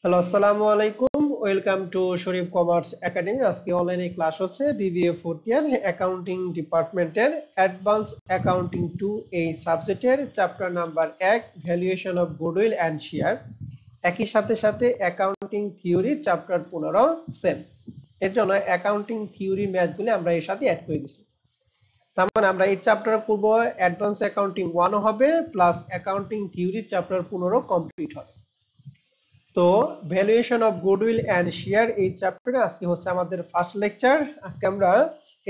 Hello, আসসালামু আলাইকুম। Welcome to Sharif commerce academy. আজকে অনলাইনে ক্লাস হচ্ছে বিবিএ ফোর্থ ইয়ার অ্যাকাউন্টিং ডিপার্টমেন্টের অ্যাডভান্স অ্যাকাউন্টিং 2 এই সাবজেক্টের chapter number 1 valuation of goodwill and share. একই সাথে অ্যাকাউন্টিং থিওরি চ্যাপ্টার 15 সেম। এর জন্য অ্যাকাউন্টিং থিওরি ম্যাথগুলি আমরা এর সাথে অ্যাড করে দিছি। তার মানে আমরা এই চ্যাপ্টার পূর্ব অ্যাডভান্স অ্যাকাউন্টিং 1 হবে plus accounting theory chapter 15 complete হবে। তো valuation of goodwill and share এই চ্যাপ্টারে আজকে হচ্ছে আমাদের ফার্স্ট লেকচার। আজকে আমরা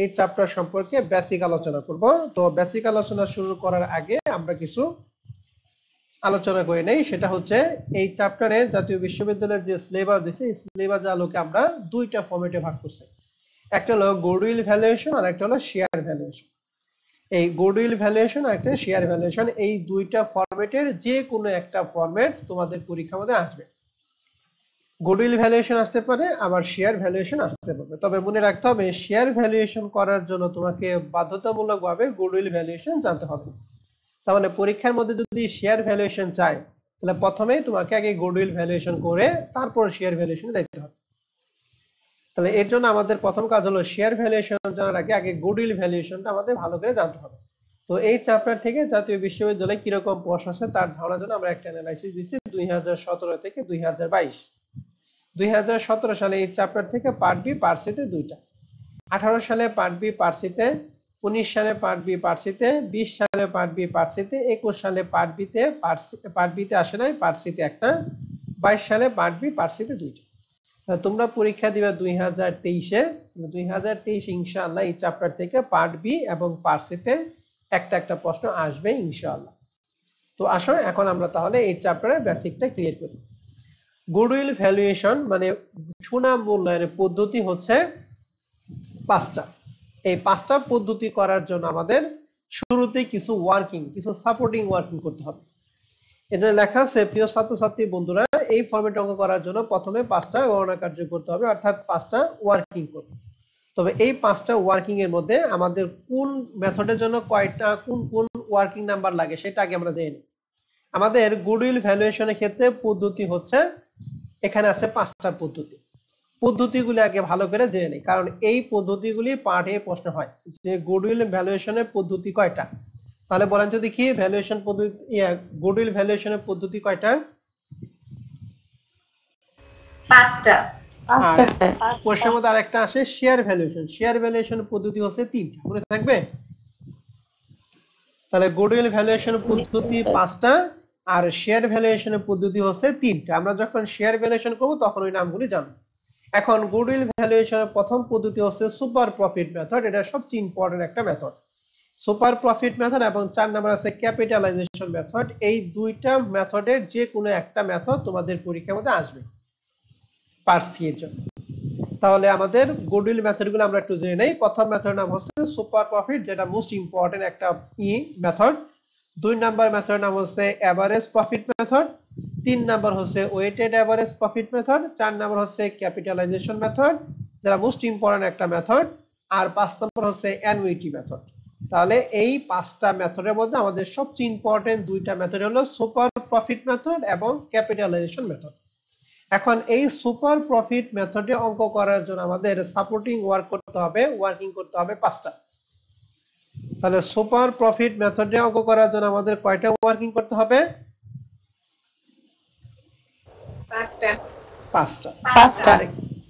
এই চ্যাপ্টার সম্পর্কে বেসিক আলোচনা করব। তো বেসিক আলোচনা শুরু করার আগে আমরা কিছু আলোচনা করে নেই। সেটা হচ্ছে এই চ্যাপ্টারে জাতীয় বিশ্ববিদ্যালয়ের যে সিলেবাস দিয়েছে এই সিলেবাস আলোকে আমরা দুইটা ফরম্যাটে ভাগ করছি। একটা হলো গুডউইল ভ্যালুয়েশন আর একটা হলো শেয়ার ভ্যালুয়েশন। এই গুডউইল ভ্যালুয়েশন আর একটা শেয়ার ভ্যালুয়েশন, এই দুইটা ফরম্যাটের যে কোনো একটা ফরম্যাট তোমাদের পরীক্ষার মধ্যে আসবে। গুডউইল ভ্যালুয়েশন আসতে পারে, আবার শেয়ার ভ্যালুয়েশন আসতে পারে। তবে মনে রাখতে হবে শেয়ার ভ্যালুয়েশন করার জন্য তোমাকে বাধ্যতামূলকভাবে গুডউইল ভ্যালুয়েশন জানতে হবে। তার মানে পরীক্ষার মধ্যে যদি শেয়ার ভ্যালুয়েশন চাই তাহলে প্রথমেই তোমাকে আগে গুডউইল ভ্যালুয়েশন করে তারপর শেয়ার ভ্যালুয়েশনে যাইতে হবে। তাহলে এর জন্য আমাদের প্রথম কাজ হলো শেয়ার ভ্যালুয়েশন জানার আগে আগে গুডউইল ভ্যালুয়েশনটা আমাদের ভালো করে জানতে হবে। তো এই চ্যাপ্টার থেকে জাতীয় বিশ্ববিদ্যালয়ে কিরকম প্রশ্ন আছে তার ধারণার জন্য আমরা একটা অ্যানালাইসিস দিচ্ছি 2017 থেকে 2022। 2017 সালে এই চ্যাপ্টার থেকে পার্ট বি পার্ট সিতে দুইটা, 18 সালে পার্ট বি পার্ট সিতে, 19 সালে পার্ট বি পার্ট সিতে, 20 সালে পার্ট বি পার্ট সিতে, 21 সালে পার্ট বিতে আসে নাই, পার্ট সিতে একটা, 22 সালে পার্ট বি পার্ট সিতে দুইটা। তোমরা পরীক্ষা দিবে 2023-এ। 2023 ইনশাআল্লাহ এই চ্যাপ্টার থেকে পার্ট বি এবং পার্ট সিতে একটা একটা প্রশ্ন আসবে ইনশাআল্লাহ। তো আসো এখন আমরা তাহলে এই চ্যাপ্টারের বেসিকটা ক্লিয়ার করি। গুডউইল ভ্যালুয়েশন মানে সুনাম মূল্যায়নের পদ্ধতি হচ্ছে পাঁচটা। এই পাঁচটা পদ্ধতি করার জন্য আমাদের শুরুতেই কিছু সাপোর্টিং ওয়ার্কিং করতে হবে। এখানে লেখা আছে প্রিয় ছাত্রছাত্রী বন্ধুরা, এই ফরম্যাটে অঙ্ক করার জন্য প্রথমে পাঁচটা গণনা কার্য করতে হবে, অর্থাৎ পাঁচটা ওয়ার্কিং করবে। তবে এই পাঁচটা ওয়ার্কিং এর মধ্যে আমাদের কোন মেথডের জন্য কয়টা কোন কোন ওয়ার্কিং নাম্বার লাগে সেটা আগে আমরা জেনে নিই। আমাদের গুডউইল ভ্যালুয়েশনের ক্ষেত্রে পদ্ধতি হচ্ছে, এখানে আছে পাঁচটা পদ্ধতিগুলি আগে ভালো করে জেনে নিই, কারণ এই পদ্ধতিগুলি পার্ট এ প্রশ্ন হয় যে গুডউইল ভ্যালুয়েশনের পদ্ধতি কয়টা। তাহলে বলেন তো দেখি ভ্যালুয়েশন পদ্ধতি গুডউইল ভ্যালুয়েশনের পদ্ধতি কয়টা? পাঁচটা। স্যার। প্রশ্নের মধ্যে আরেকটা আসে শেয়ার ভ্যালুয়েশনের পদ্ধতি হচ্ছে তিনটা, মনে থাকবে? তাহলে গুডউইল ভ্যালুয়েশন পদ্ধতি পাঁচটা আর শেয়ার ভ্যালুয়েশনের পদ্ধতি হচ্ছে তিনটা। আমরা যখন শেয়ার ভ্যালুয়েশন করব তখন ওই নামগুলি জানবো। এখন গুডউইল ভ্যালুয়েশনের প্রথম পদ্ধতি হচ্ছে সুপার প্রফিট মেথড। এটা সবচেয়ে ইম্পর্টেন্ট একটা মেথড, সুপার প্রফিট মেথড। এবং 4 নাম্বার আছে ক্যাপিটালাইজেশন মেথড। এই দুইটা মেথডের যে কোনো একটা মেথড তোমাদের পরীক্ষার মধ্যে আসবে পার্ট সি এর জন্য। তাহলে আমাদের গুডউইল মেথডগুলো আমরা একটু জেনে নেই। প্রথম মেথডের নাম হচ্ছে সুপার প্রফিট, যেটা মোস্ট ইম্পর্টেন্ট একটা মেথড। 2 নাম্বার মেথডের নাম হচ্ছে এভারেজ প্রফিট মেথড। 3 নাম্বার হচ্ছে weighted average profit method. 4 number হচ্ছে ক্যাপিটালাইজেশন মেথড, যেটা মোস্ট ইম্পর্টেন্ট একটা মেথড। আর 5 নাম্বার হচ্ছে অ্যানুইটি মেথড। তাহলে এই পাঁচটা মেথডের মধ্যে আমাদের সবচেয়ে ইম্পর্টেন্ট দুইটা মেথড হলো সুপার প্রফিট মেথড এবং ক্যাপিটালাইজেশন মেথড। এখন এই সুপার প্রফিট মেথডে অঙ্ক করার জন্য আমাদের সাপোর্টিং ওয়ার্কিং করতে হবে পাঁচটা। তাহলে সুপার প্রফিট মেথডে অঙ্ক করার জন্য আমাদের কয়টা ওয়ার্কিং করতে হবে? পাঁচটা।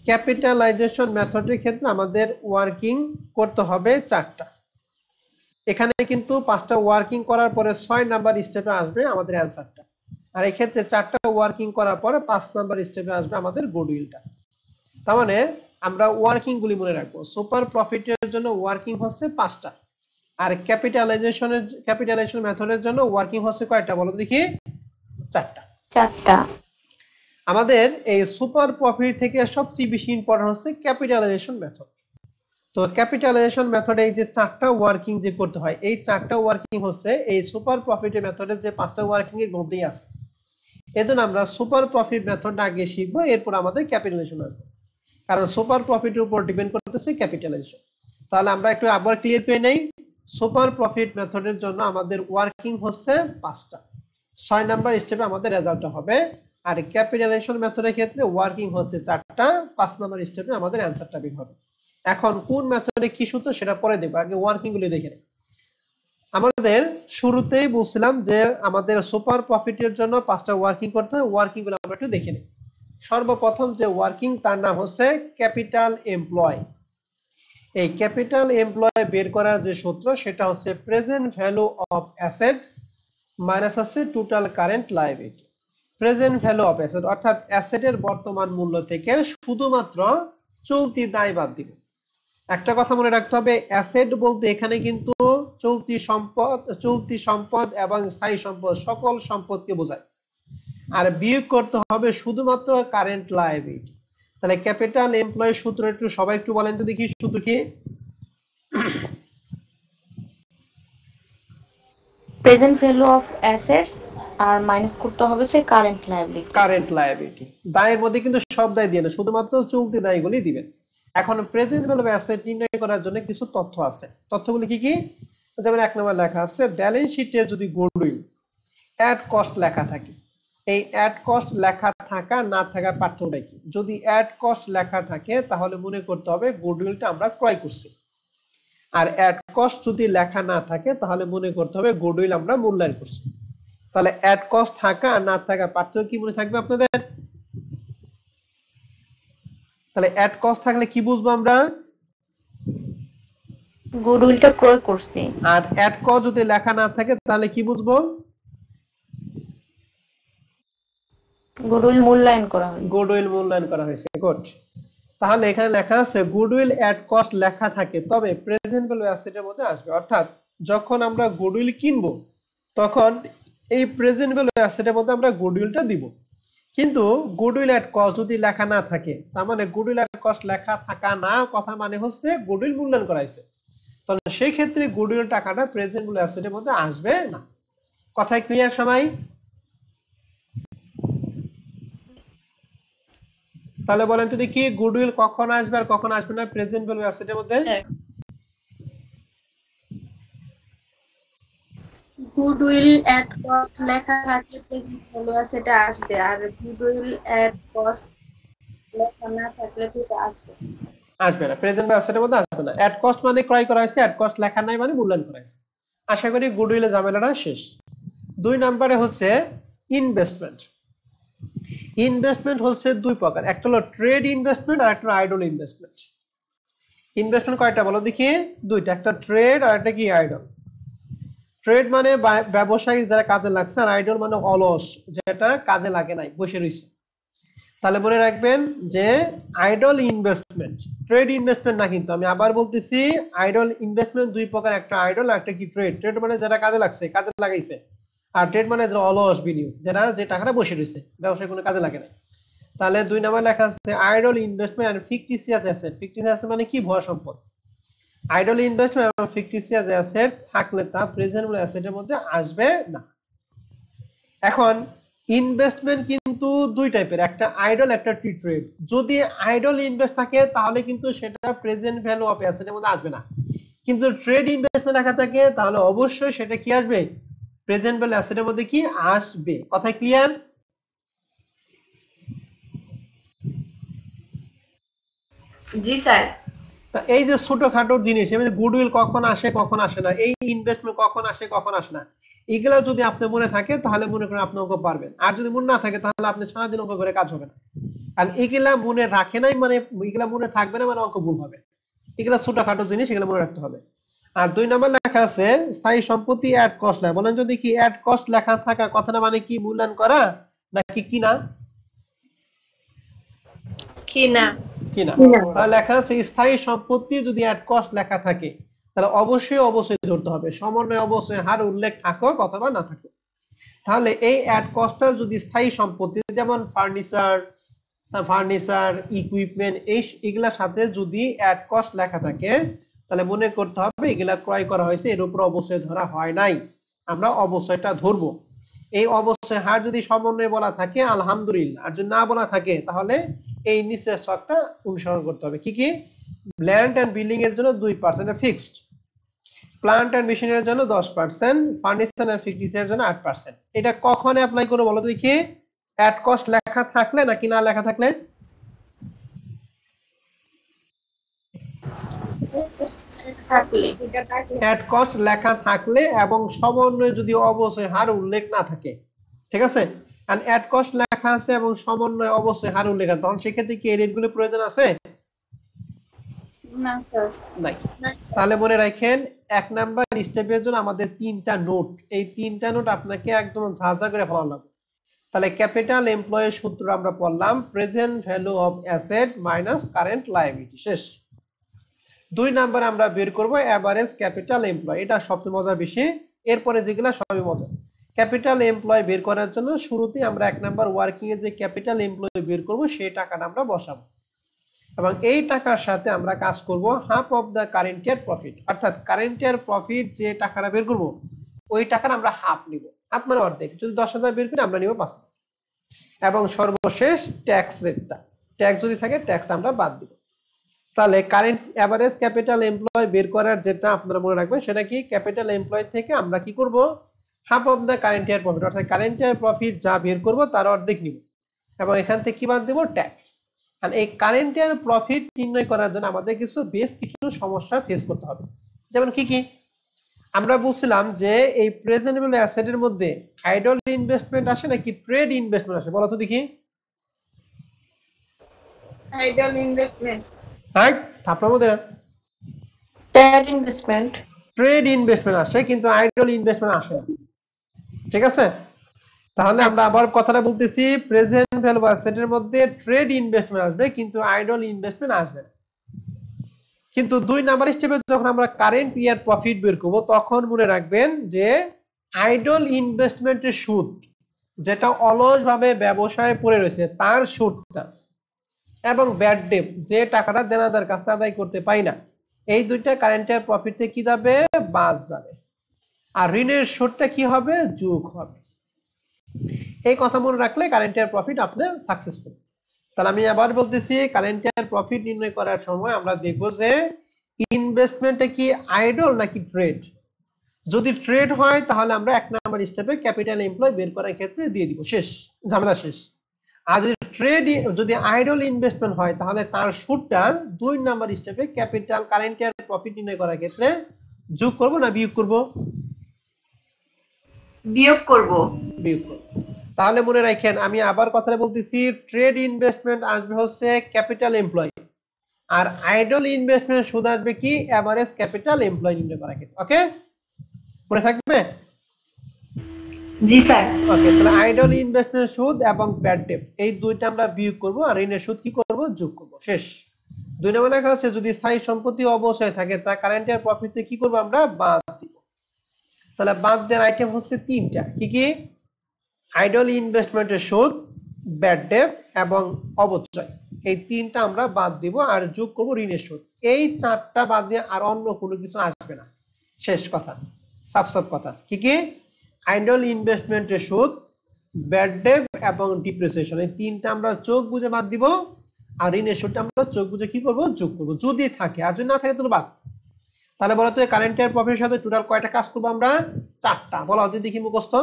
ক্যাপিটালাইজেশন মেথডের ক্ষেত্রে আমাদের ওয়ার্কিং করতে হবে চারটা। এখানে কিন্তু পাঁচটা ওয়ার্কিং করার পরে 6 নাম্বার স্টেপে আসবে আমাদের অ্যানসারটা। আর এই ক্ষেত্রে চারটা ওয়ার্কিং করার পরে 5 নাম্বার স্টেপে আসবে আমাদের গুডউইলটা। তার মানে আমরা ওয়ার্কিং গুলি মনে রাখবো। সুপার প্রফিটের জন্য ওয়ার্কিং হচ্ছে পাঁচটা, আর ক্যাপিটালাইজেশন মেথডের জন্য ওয়ার্কিং হচ্ছে কয়টা বলো দেখি? চারটা। আমাদের এই সুপার প্রফিট থেকে সবচেয়ে বেশি ইম্পর্টেন্ট হচ্ছে ক্যাপিটালাইজেশন মেথড। তো ক্যাপিটালাইজেশন মেথডে এই যে চারটা ওয়ার্কিং যে করতে হয়, এই চারটা ওয়ার্কিং হচ্ছে এই সুপার প্রফিটের মেথডের যে পাঁচটা ওয়ার্কিং এর মধ্যেই আছে। এজন্য আমরা সুপার প্রফিট মেথডটা আগে শিখবো, এরপর আমাদের ক্যাপিটালাইজেশন আসবে, কারণ সুপার প্রফিটের উপর ডিপেন্ড করতেছে ক্যাপিটালাইজেশন। তাহলে আমরা একটু আবার ক্লিয়ার করে নেই। সুপার প্রফিট মেথডের জন্য আমাদের ওয়ার্কিং হচ্ছে পাঁচটা। 6 নাম্বার স্টেপে আমাদের রেজাল্টটা হবে আর ক্যাপিটালাইজেশন মেথডের ক্ষেত্রে ওয়ার্কিং হচ্ছে 4টা, 5 নাম্বার স্টেপে আমাদের অ্যানসারটা বের হবে। এখন কোন মেথডে কি সূত্র সেটা পরে দেখব, আগে ওয়ার্কিং গুলো দেখে নিই। আমাদের শুরুতেই বলছিলাম যে আমাদের সুপার প্রফিটের জন্য 5টা ওয়ার্কিং করতে হয়, ওয়ার্কিং গুলো আমরা একটু দেখে নিই। সর্বপ্রথম যে ওয়ার্কিং তার নাম হচ্ছে ক্যাপিটাল এমপ্লয়। এই ক্যাপিটাল এমপ্লয় বের করার যে সূত্র সেটা হচ্ছে present value of assets minus হচ্ছে total current liability. Present value of asset অর্থাৎ অ্যাসেটের বর্তমান মূল্য থেকে শুধুমাত্র চলতি দায় বাদ দিব। একটা কথা মনে রাখতে হবে, অ্যাসেট বলতে এখানে কিন্তু চলতি সম্পদ এবং স্থায়ী সম্পদ সকল সম্পদকে বোঝায়। আর বিয়োগ করতে হবে শুধুমাত্র কারেন্ট লায়াবিলিটি। তাহলে ক্যাপিটাল এমপ্লয় সূত্র একটু সবাই একটু বলেন তো দেখি, সূত্র কি? প্রেজেন্ট ভ্যালু অফ অ্যাসেটস আর মাইনাস করতে হবে সে কারেন্ট লায়াবিলিটিস। কারেন্ট লায়াবিলিটি দায়ের মধ্যে কিন্তু সব দায় দিয়ে না, শুধুমাত্র চলতি দায়গুলি দিবেন। এখন প্রেজেন্ট ভ্যালু অফ অ্যাসেট নির্ণয় করার জন্য কিছু তথ্য আছে। তথ্যগুলি কি কি? যেমন 1 নম্বর লেখা আছে ব্যালেন্স শিটে যদি গুডউইল অ্যাড কস্ট লেখা থাকে, এই অ্যাড কস্ট লেখা থাকা না থাকার পার্থক্যটা কি? যদি অ্যাড কস্ট লেখা থাকে তাহলে মনে করতে হবে গুডউইলটা আমরা ক্রয় করছি। আর অ্যাড কস্ট যদি লেখা না থাকে তাহলে মনে করতে হবে গুডউইল আমরা মূল্যায়ন করছি। তাহলে অ্যাড কস্ট থাকা আর না থাকা পার্থক্য কি মনে থাকবে আপনাদের? তাহলে অ্যাড কস্ট থাকলে কি বুঝবো আমরা? গুডউইলটা ক্রয় করছি। আর অ্যাড কস্ট যদি লেখা না থাকে তাহলে কি বুঝবো? গুডউইল মূল্যায়ন করা হয়। গুডউইল মূল্যায়ন করা হয়েছে। গুড। তাহলে এখানে লেখা আছে গুডউইল অ্যাট কস্ট লেখা থাকে তবে প্রেজেন্ট ভ্যালু অ্যাসেটের মধ্যে আসবে। অর্থাৎ যখন আমরা গুডউইল কিনবো তখন এই প্রেজেন্ট ভ্যালু অ্যাসেটের মধ্যে আমরা গুডউইলটা দিব। কিন্তু গুডউইল অ্যাট কস্ট যদি লেখা না থাকে, তার মানে গুডউইল অ্যাট কস্ট লেখা থাকা না কথা মানে হচ্ছে গুডউইল মূল্যায়ন করা হয়েছে, তাহলে সেই ক্ষেত্রে গুডউইল টাকাটা প্রেজেন্ট ভ্যালু অ্যাসেটের মধ্যে আসবে না। কথায় ক্লিয়ার সবাই? তাহলে বলেন তো দেখি গুডউইল কখন আসবে আর কখন আসবে না প্রেজেন্ট ভ্যালু অ্যাসেটের মধ্যে? গুডউইল এট কস্ট লেখা থাকে প্রেজেন্ট ভ্যালু সেটা আসবে, আর গুডউইল এট কস্ট লেখা না থাকলে সেটা আসবে আসবে না, প্রেজেন্ট ভ্যালু অ্যাসেটের মধ্যে আসবে না। অ্যাট কস্ট মানে ক্রয় করা হয়েছে, অ্যাট কস্ট লেখা নাই মানে মূল্যায়ন করা হয়েছে। আশা করি গুডউইলের ঝামেলাটা শেষ। 2 নম্বরে হচ্ছে ইনভেস্টমেন্ট। ইনভেস্টমেন্ট হচ্ছে দুই প্রকার, একটা হলো ট্রেড ইনভেস্টমেন্ট আর একটা আইডল ইনভেস্টমেন্ট। ইনভেস্টমেন্ট কয়টা বলো দেখি? দুইটা, একটা ট্রেড আর একটা কি আইডল। ট্রেড মানে ব্যবসায়িক যারা কাজে লাগছে, আর আইডল মানে অলস যেটা কাজে লাগে নাই, বসে রয়েছে। তাহলে মনে রাখবেন যে আইডল ইনভেস্টমেন্ট ট্রেড ইনভেস্টমেন্ট না, কিন্তু আমি আবার বলতেছি আইডল ইনভেস্টমেন্ট দুই প্রকার, একটা আইডল আর একটা কি ট্রেড। ট্রেড মানে যেটা কাজে লাগছে, কাজে লাগাইছে, আর ট্রেড মানে যেটা অলস বিনিয়োগ, যেটা যে টাকাটা বসে রয়েছে ব্যবসায় কোনো কাজে লাগে না। তাহলে 2 নম্বর লেখা আছে আইডল ইনভেস্টমেন্ট এন্ড ফিকটিসিয়াস অ্যাসেট। ফিকটিসিয়াস মানে কি? ভুয়া সম্পদ। আইডল ইনভেস্টমেন্ট এবং ফিকটিসিয়াস অ্যাসেট থাকলে তা প্রেজেন্ট ভ্যালু অ্যাসেটের মধ্যে আসবে না। এখন ইনভেস্টমেন্ট কিন্তু দুই টাইপের, একটা আইডল একটা ট্রেড। যদি আইডল ইনভেস্ট থাকে তাহলে কিন্তু সেটা প্রেজেন্ট ভ্যালু অফ অ্যাসেটের মধ্যে আসবে না, কিন্তু ট্রেড ইনভেস্টমেন্ট লেখা থাকে তাহলে অবশ্যই সেটা কি আসবে? প্রেজেন্ট ভ্যালু অ্যাসেটের মধ্যে কি আসবে। কথা ক্লিয়ার? জি স্যার। তা এই যে ছোটখাটো জিনিস, গুডউইল কখন আসে কখন আসে না, এই ইনভেস্টমেন্ট কখন আসে কখন আসে না, এগুলা যদি আপনি মনে থাকে তাহলে মনে করেন আপনি অঙ্ক পারবেন। আর যদি মনে না থাকে তাহলে আপনি সারাদিন অঙ্ক করে কাজ হবে না। কারণ এগুলা মনে রাখে নাই মানে, এগুলা মনে থাকবে না মানে অঙ্ক ভুল হবে। এগুলা ছোটখাটো জিনিস, এগুলা মনে রাখতে হবে। আর 2 নম্বর লেখা আছে স্থায়ী সম্পত্তি অ্যাড কস্ট লেখা। বলেন যদি কি অ্যাড কস্ট লেখা থাকা কথাটা মানে কি? মূল্যায়ন করা নাকি কিনা? কিনা। কিনা। তাহলে লেখা আছে স্থায়ী সম্পত্তি যদি অ্যাট কস্ট লেখা থাকে তাহলে অবশ্যই অবশ্যই ধরতে হবে সমন্বয় অবশ্যই হার উল্লেখ থাকুক অথবা না থাকুক। তাহলে এই অ্যাট কস্টটা যদি স্থায়ী সম্পত্তি যেমন ফার্নিচার ইকুইপমেন্ট এগুলার সাথে যদি অ্যাট কস্ট লেখা থাকে তাহলে মনে করতে হবে এগুলা ক্রয় করা হয়েছে, এর উপর অবশ্যই ধরা হয় নাই, আমরা অবশ্যইটা ধরবো। এই অবশ্যই হার যদি সমন্বয় বলা থাকে আলহামদুলিল্লাহ, আর যদি না বলা থাকে তাহলে এই নিচের ছকটা অনুসরণ করতে হবে। কি কি? ল্যান্ড এন্ড বিল্ডিং এর জন্য 2% ফিক্সড, প্লান্ট এন্ড মেশিনের জন্য 10%, ফার্নিচার এন্ড ফিক্সড এর জন্য 8%। এটা কখন অ্যাপ্লাই করব বলো দেখি? অ্যাট কস্ট লেখা থাকলে নাকি না লেখা থাকলে? অ্যাট কস্ট লেখা থাকলে এবং সমন্বয়ে যদি অবশ্যই হার উল্লেখ না থাকে, ঠিক আছে? এন্ড অ্যাট কস্ট লেখা আছে এবং সমন্বয়ে অবশ্যই হার উল্লেখ আছে, তখন সেক্ষেত্রে কি এই রেটগুলো প্রয়োজন আছে? না স্যার, নাই। তাহলে মনে রাখেন 1 নাম্বার স্টেপের জন্য আমাদের 3টা নোট, এই 3টা নোট আপনাকে একদম ঝাঁঝা করে ফেলা লাগবে। তাহলে ক্যাপিটাল এমপ্লয়ি সূত্র আমরা পড়লাম present value of asset minus current liability, শেষ। 2 নাম্বার আমরা বের করব এভারেজ ক্যাপিটাল এমপ্লয়, এটা সবচেয়ে মজার বিষয়, এরপরে যেগুলা সবই মজা। ক্যাপিটাল এমপ্লয় বের করার জন্য শুরুতে আমরা 1 নাম্বার ওয়ার্কিং এ যে ক্যাপিটাল এমপ্লয় বের করব সেই টাকাটা আমরা বসাবো এবং এই টাকার সাথে আমরা কাজ করব half of the current year profit, অর্থাৎ কারেন্ট ইয়ার প্রফিট যে টাকাটা বের করব ওই টাকার আমরা হাফ নিব, হাফ মানে অর্ধেক। যদি 10,000 বের করি আমরা নিব 5, এবং সর্বশেষ ট্যাক্স রেটটা, ট্যাক্স যদি থাকে ট্যাক্সটা আমরা বাদ দিব। তাহলে কারেন্ট এভারেজ ক্যাপিটাল এমপ্লয় বের করার যেটা আপনারা মনে রাখবেন সেটা কি, ক্যাপিটাল এমপ্লয় থেকে আমরা কি করব half of the current year profit, অর্থাৎ কারেন্ট ইয়ার প্রফিট যা বের করব তার অর্ধেক নিব এবং এখান থেকে কি বাদ দেব, ট্যাক্স। আর এই কারেন্ট ইয়ার প্রফিট নির্ণয় করার জন্য আমাদের বেশ কিছু সমস্যা ফেস করতে হবে। যেমন কি কি আমরা বলছিলাম যে এই প্রেজেন্টেবল অ্যাসেটের মধ্যে আইডল ইনভেস্টমেন্ট আসে নাকি ট্রেড ইনভেস্টমেন্ট আসে, বলো তো দেখি। Idol investment. রাইট, আপনার মধ্যে ট্রেড ইনভেস্টমেন্ট, ট্রেড ইনভেস্টমেন্ট আসে কিন্তু আইডল ইনভেস্টমেন্ট আসে না, ঠিক আছে? তাহলে আমরা আবার কথাটা বলতেছি, প্রেজেন্ট ভ্যালু অ্যাসেটের মধ্যে ট্রেড ইনভেস্টমেন্ট আসবে কিন্তু আইডল ইনভেস্টমেন্ট আসবে না। কিন্তু 2 নাম্বার স্টেপে যখন আমরা কারেন্ট ইয়ার প্রফিট বের করব তখন মনে রাখবেন যে আইডল ইনভেস্টমেন্টের সুদ যেটা অলসভাবে ব্যবসায় পড়ে রয়েছে তার সুদটা এবং ব্যাড ডেট যে টাকাটা দেনাদার কাছে আদায় করতে পাই না, এই দুইটা কারেন্ট ইয়ার প্রফিট থেকে কি যাবে, বাদ যাবে। আর ঋণের সুদটা কি হবে, যোগ হবে। এই কথা মনে রাখলে কারেন্ট ইয়ার প্রফিট আপনি সাকসেসফুল। তাহলে আমি আবার বলতেছি, কারেন্ট ইয়ার প্রফিট নির্ণয় করার সময় আমরা দেখব যে ইনভেস্টমেন্টে কি আইডল নাকি ট্রেড। যদি ট্রেড হয় তাহলে আমরা 1 নাম্বার স্টেপে ক্যাপিটাল এমপ্লয় বের করার ক্ষেত্রে দিয়ে দিব, শেষ, ঝামেলা শেষ। আর যদি আইডল ইনভেস্টমেন্ট হয় তাহলে তার সুদটা 2 নাম্বার স্টেপে ক্যাপিটাল কারেন্ট ইয়ার প্রফিট নির্ণয় করার ক্ষেত্রে যোগ করব না বিয়োগ করব, বিয়োগ করব, বিয়োগ করব। তাহলে মনে রাখেন আমি আবার কথাটা বলতেছি, ট্রেড ইনভেস্টমেন্ট আসবে হচ্ছে ক্যাপিটাল এমপ্লয় আর আইডল ইনভেস্টমেন্ট সুদ আসবে কি, এভারেজ ক্যাপিটাল এমপ্লয় নির্ণয় করার ক্ষেত্রে। ওকে, মনে থাকবে? জি স্যার। ওকে, তাহলে আইডল ইনভেস্টমেন্ট সুদ এবং ব্যাড ডেট এই দুইটা আমরা বিয়োগ করব আর ঋণের সুদ কি করব, যোগ করব, শেষ। 2 নম্বর লেখা আছে যদি স্থায়ী সম্পত্তি অবশ্যই থাকে তা কারেন্ট ইয়ার প্রফিট থেকে কি করব, আমরা বাদ দিব। তাহলে বাদ দেওয়ার আইটেম হচ্ছে 3টা, কি কি, আইডল ইনভেস্টমেন্টের সুদ, ব্যাড ডেট এবং অবচয়, এই 3টা আমরা বাদ দিব আর যোগ করব ঋণের সুদ। এই 4টা বাদ দিয়ে আর অন্য কোনো কিছু আসবে না, শেষ কথা, সাফ কথা। কি কি, আইডল ইনভেস্টমেন্টের সুদ, ব্যাড ডেট এবং ডিপ্রিসিয়েশন, এই 3টা আমরা চোখ বুঝে বাদ দিব আর ঋণের সুদটা আমরা চোখ বুঝে কি করব, যোগ করব যদি থাকে, আর যদি না থাকে তাহলে বাদ। তাহলে বলো তো কারেন্ট ইয়ার প্রফিটের সাথে টোটাল কয়টা কাজ করব আমরা, 4টা। বলো দেখি মুখস্থ।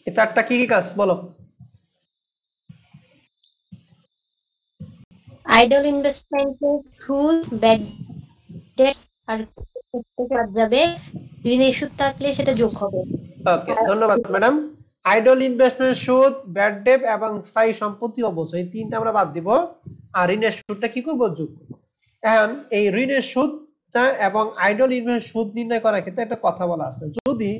এই 4টা কি কি কাজ বলো। আইডল ইনভেস্টমেন্টের সুদ, ব্যাড ডেটস আর বাদ যাবে, ঋণের সুদ থাকলে সেটা যোগ হবে। ওকে, ধন্যবাদ ম্যাডাম। আইডল ইনভেস্টমেন্ট সুদ, ব্যাড ডেট এবং স্থায়ী সম্পত্তি অবশ্যই, এই 3টা আমরা বাদ দিব আর ঋণের সুদটা কি করব, যোগ করব। এখন এই ঋণের সুদটা এবং আইডল ইনভেস্টমেন্ট সুদ নির্ণয় করার ক্ষেত্রে একটা কথা বলা আছে, যদি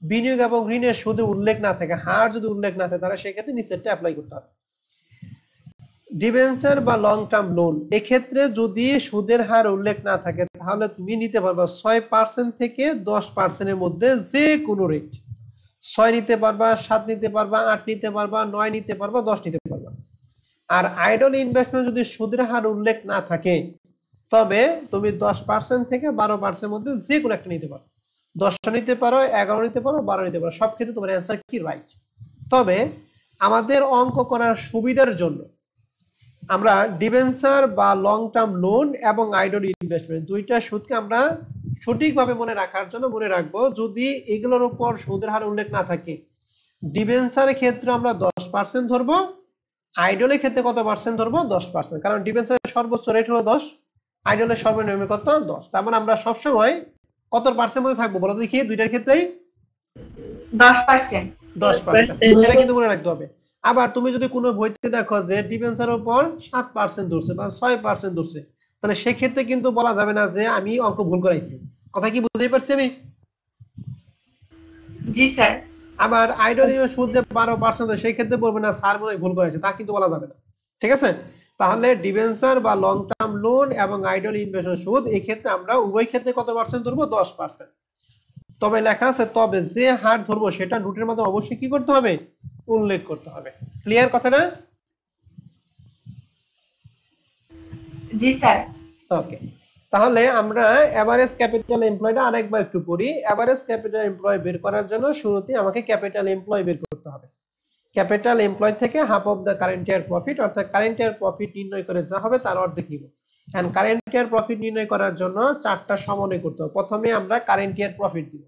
বিনিয়োগ এবং ঋণের সুদে উল্লেখ না থাকে, হার যদি উল্লেখ না থাকে তাহলে সেক্ষেত্রে নিচেরটা অ্যাপ্লাই করতে হবে। ডিবেঞ্চার বা লং টার্ম লোন, এক্ষেত্রে যদি সুদের হার উল্লেখ না থাকে তাহলে তুমি নিতে পারবা 6% থেকে 10%-এর মধ্যে যে কোনো রেট, 6 নিতে পারবা, 7 নিতে পারবা, 8 নিতে পারবা, 9 নিতে পারবা, 10 নিতে পারবা। আর আইডল ইনভেস্টমেন্ট যদি সুদের হার উল্লেখ না থাকে তবে তুমি 10% থেকে 12%-এর মধ্যে যে কোনো একটা নিতে পারো, 10 নিতে পারো, 11 নিতে পারো, 12 নিতে পারো, সব ক্ষেত্রে তোমার অ্যান্সার কি রাইট। তবে আমাদের অঙ্ক করার সুবিধার জন্য আমরা ডিবেঞ্চার বা লং টার্ম লোন এবং আইডল ইনভেস্টমেন্ট দুইটা সুদকে আমরা সঠিকভাবে মনে রাখার জন্য মনে রাখবো, যদি এগুলোর উপর সুদের হার উল্লেখ না থাকে, ডিবেঞ্চারের ক্ষেত্রে আমরা 10% ধরবো, আইডলের ক্ষেত্রে কত পার্সেন্ট ধরবো? 10%, কারণ ডিবেঞ্চারের সর্বোচ্চ রেট হলো 10, আইডলের সর্বনিম্ন কত? 10। তার মানে আমরা সবসময় কত পার্সেন্ট মধ্যে থাকবো বলো দেখি? দুইটার ক্ষেত্রেই 10%। 10%, এটা কিন্তু মনে রাখতে হবে। আবার তুমি যদি কোনো বইতে দেখো যে ডিবেঞ্চারের উপর 7% ধরছে বা 6% ধরছে, তাহলে সেক্ষেত্রে কিন্তু বলা যাবে না যে আমি অঙ্ক ভুল করাইছি। কথা কি বুঝতেই পারছি আমি? জি স্যার। আবার আইডলের সুদ যে 12%, সেই ক্ষেত্রে বলবে না স্যার মনে হয় ভুল করেছে, তা কিন্তু বলা যাবে না। ঠিক আছে? তাহলে ডিবেঞ্চার বা লং টার্ম লোন এবং আইডল ইনভেস্টমেন্ট সুদ, এই ক্ষেত্রে আমরা উভয় ক্ষেত্রে কত পার্সেন্ট ধরবো? 10%। তবে লেখা আছে, তবে যে হার ধরবো সেটা নোটের মাধ্যমে অবশ্যই কি করতে হবে? উল্লেখ করতে হবে। ক্লিয়ার কথাটা? জি স্যার। ওকে, তাহলে আমরা এভারেজ ক্যাপিটাল এমপ্লয়টা আরেকবার একটু পড়ি। এভারেজ ক্যাপিটাল এমপ্লয় বের করার জন্য শুরুতে আমাকে ক্যাপিটাল এমপ্লয় বের করতে হবে। ক্যাপিটাল এমপ্লয় থেকে half of the current year profit, অর্থাৎ কারেন্ট ইয়ার প্রফিট নির্ণয় করে যা হবে তার অর্ধেক নিব। এন্ড কারেন্ট ইয়ার প্রফিট নির্ণয় করার জন্য চারটা সমন্বয় করতে হবে। প্রথমে আমরা কারেন্ট ইয়ার প্রফিট দিব,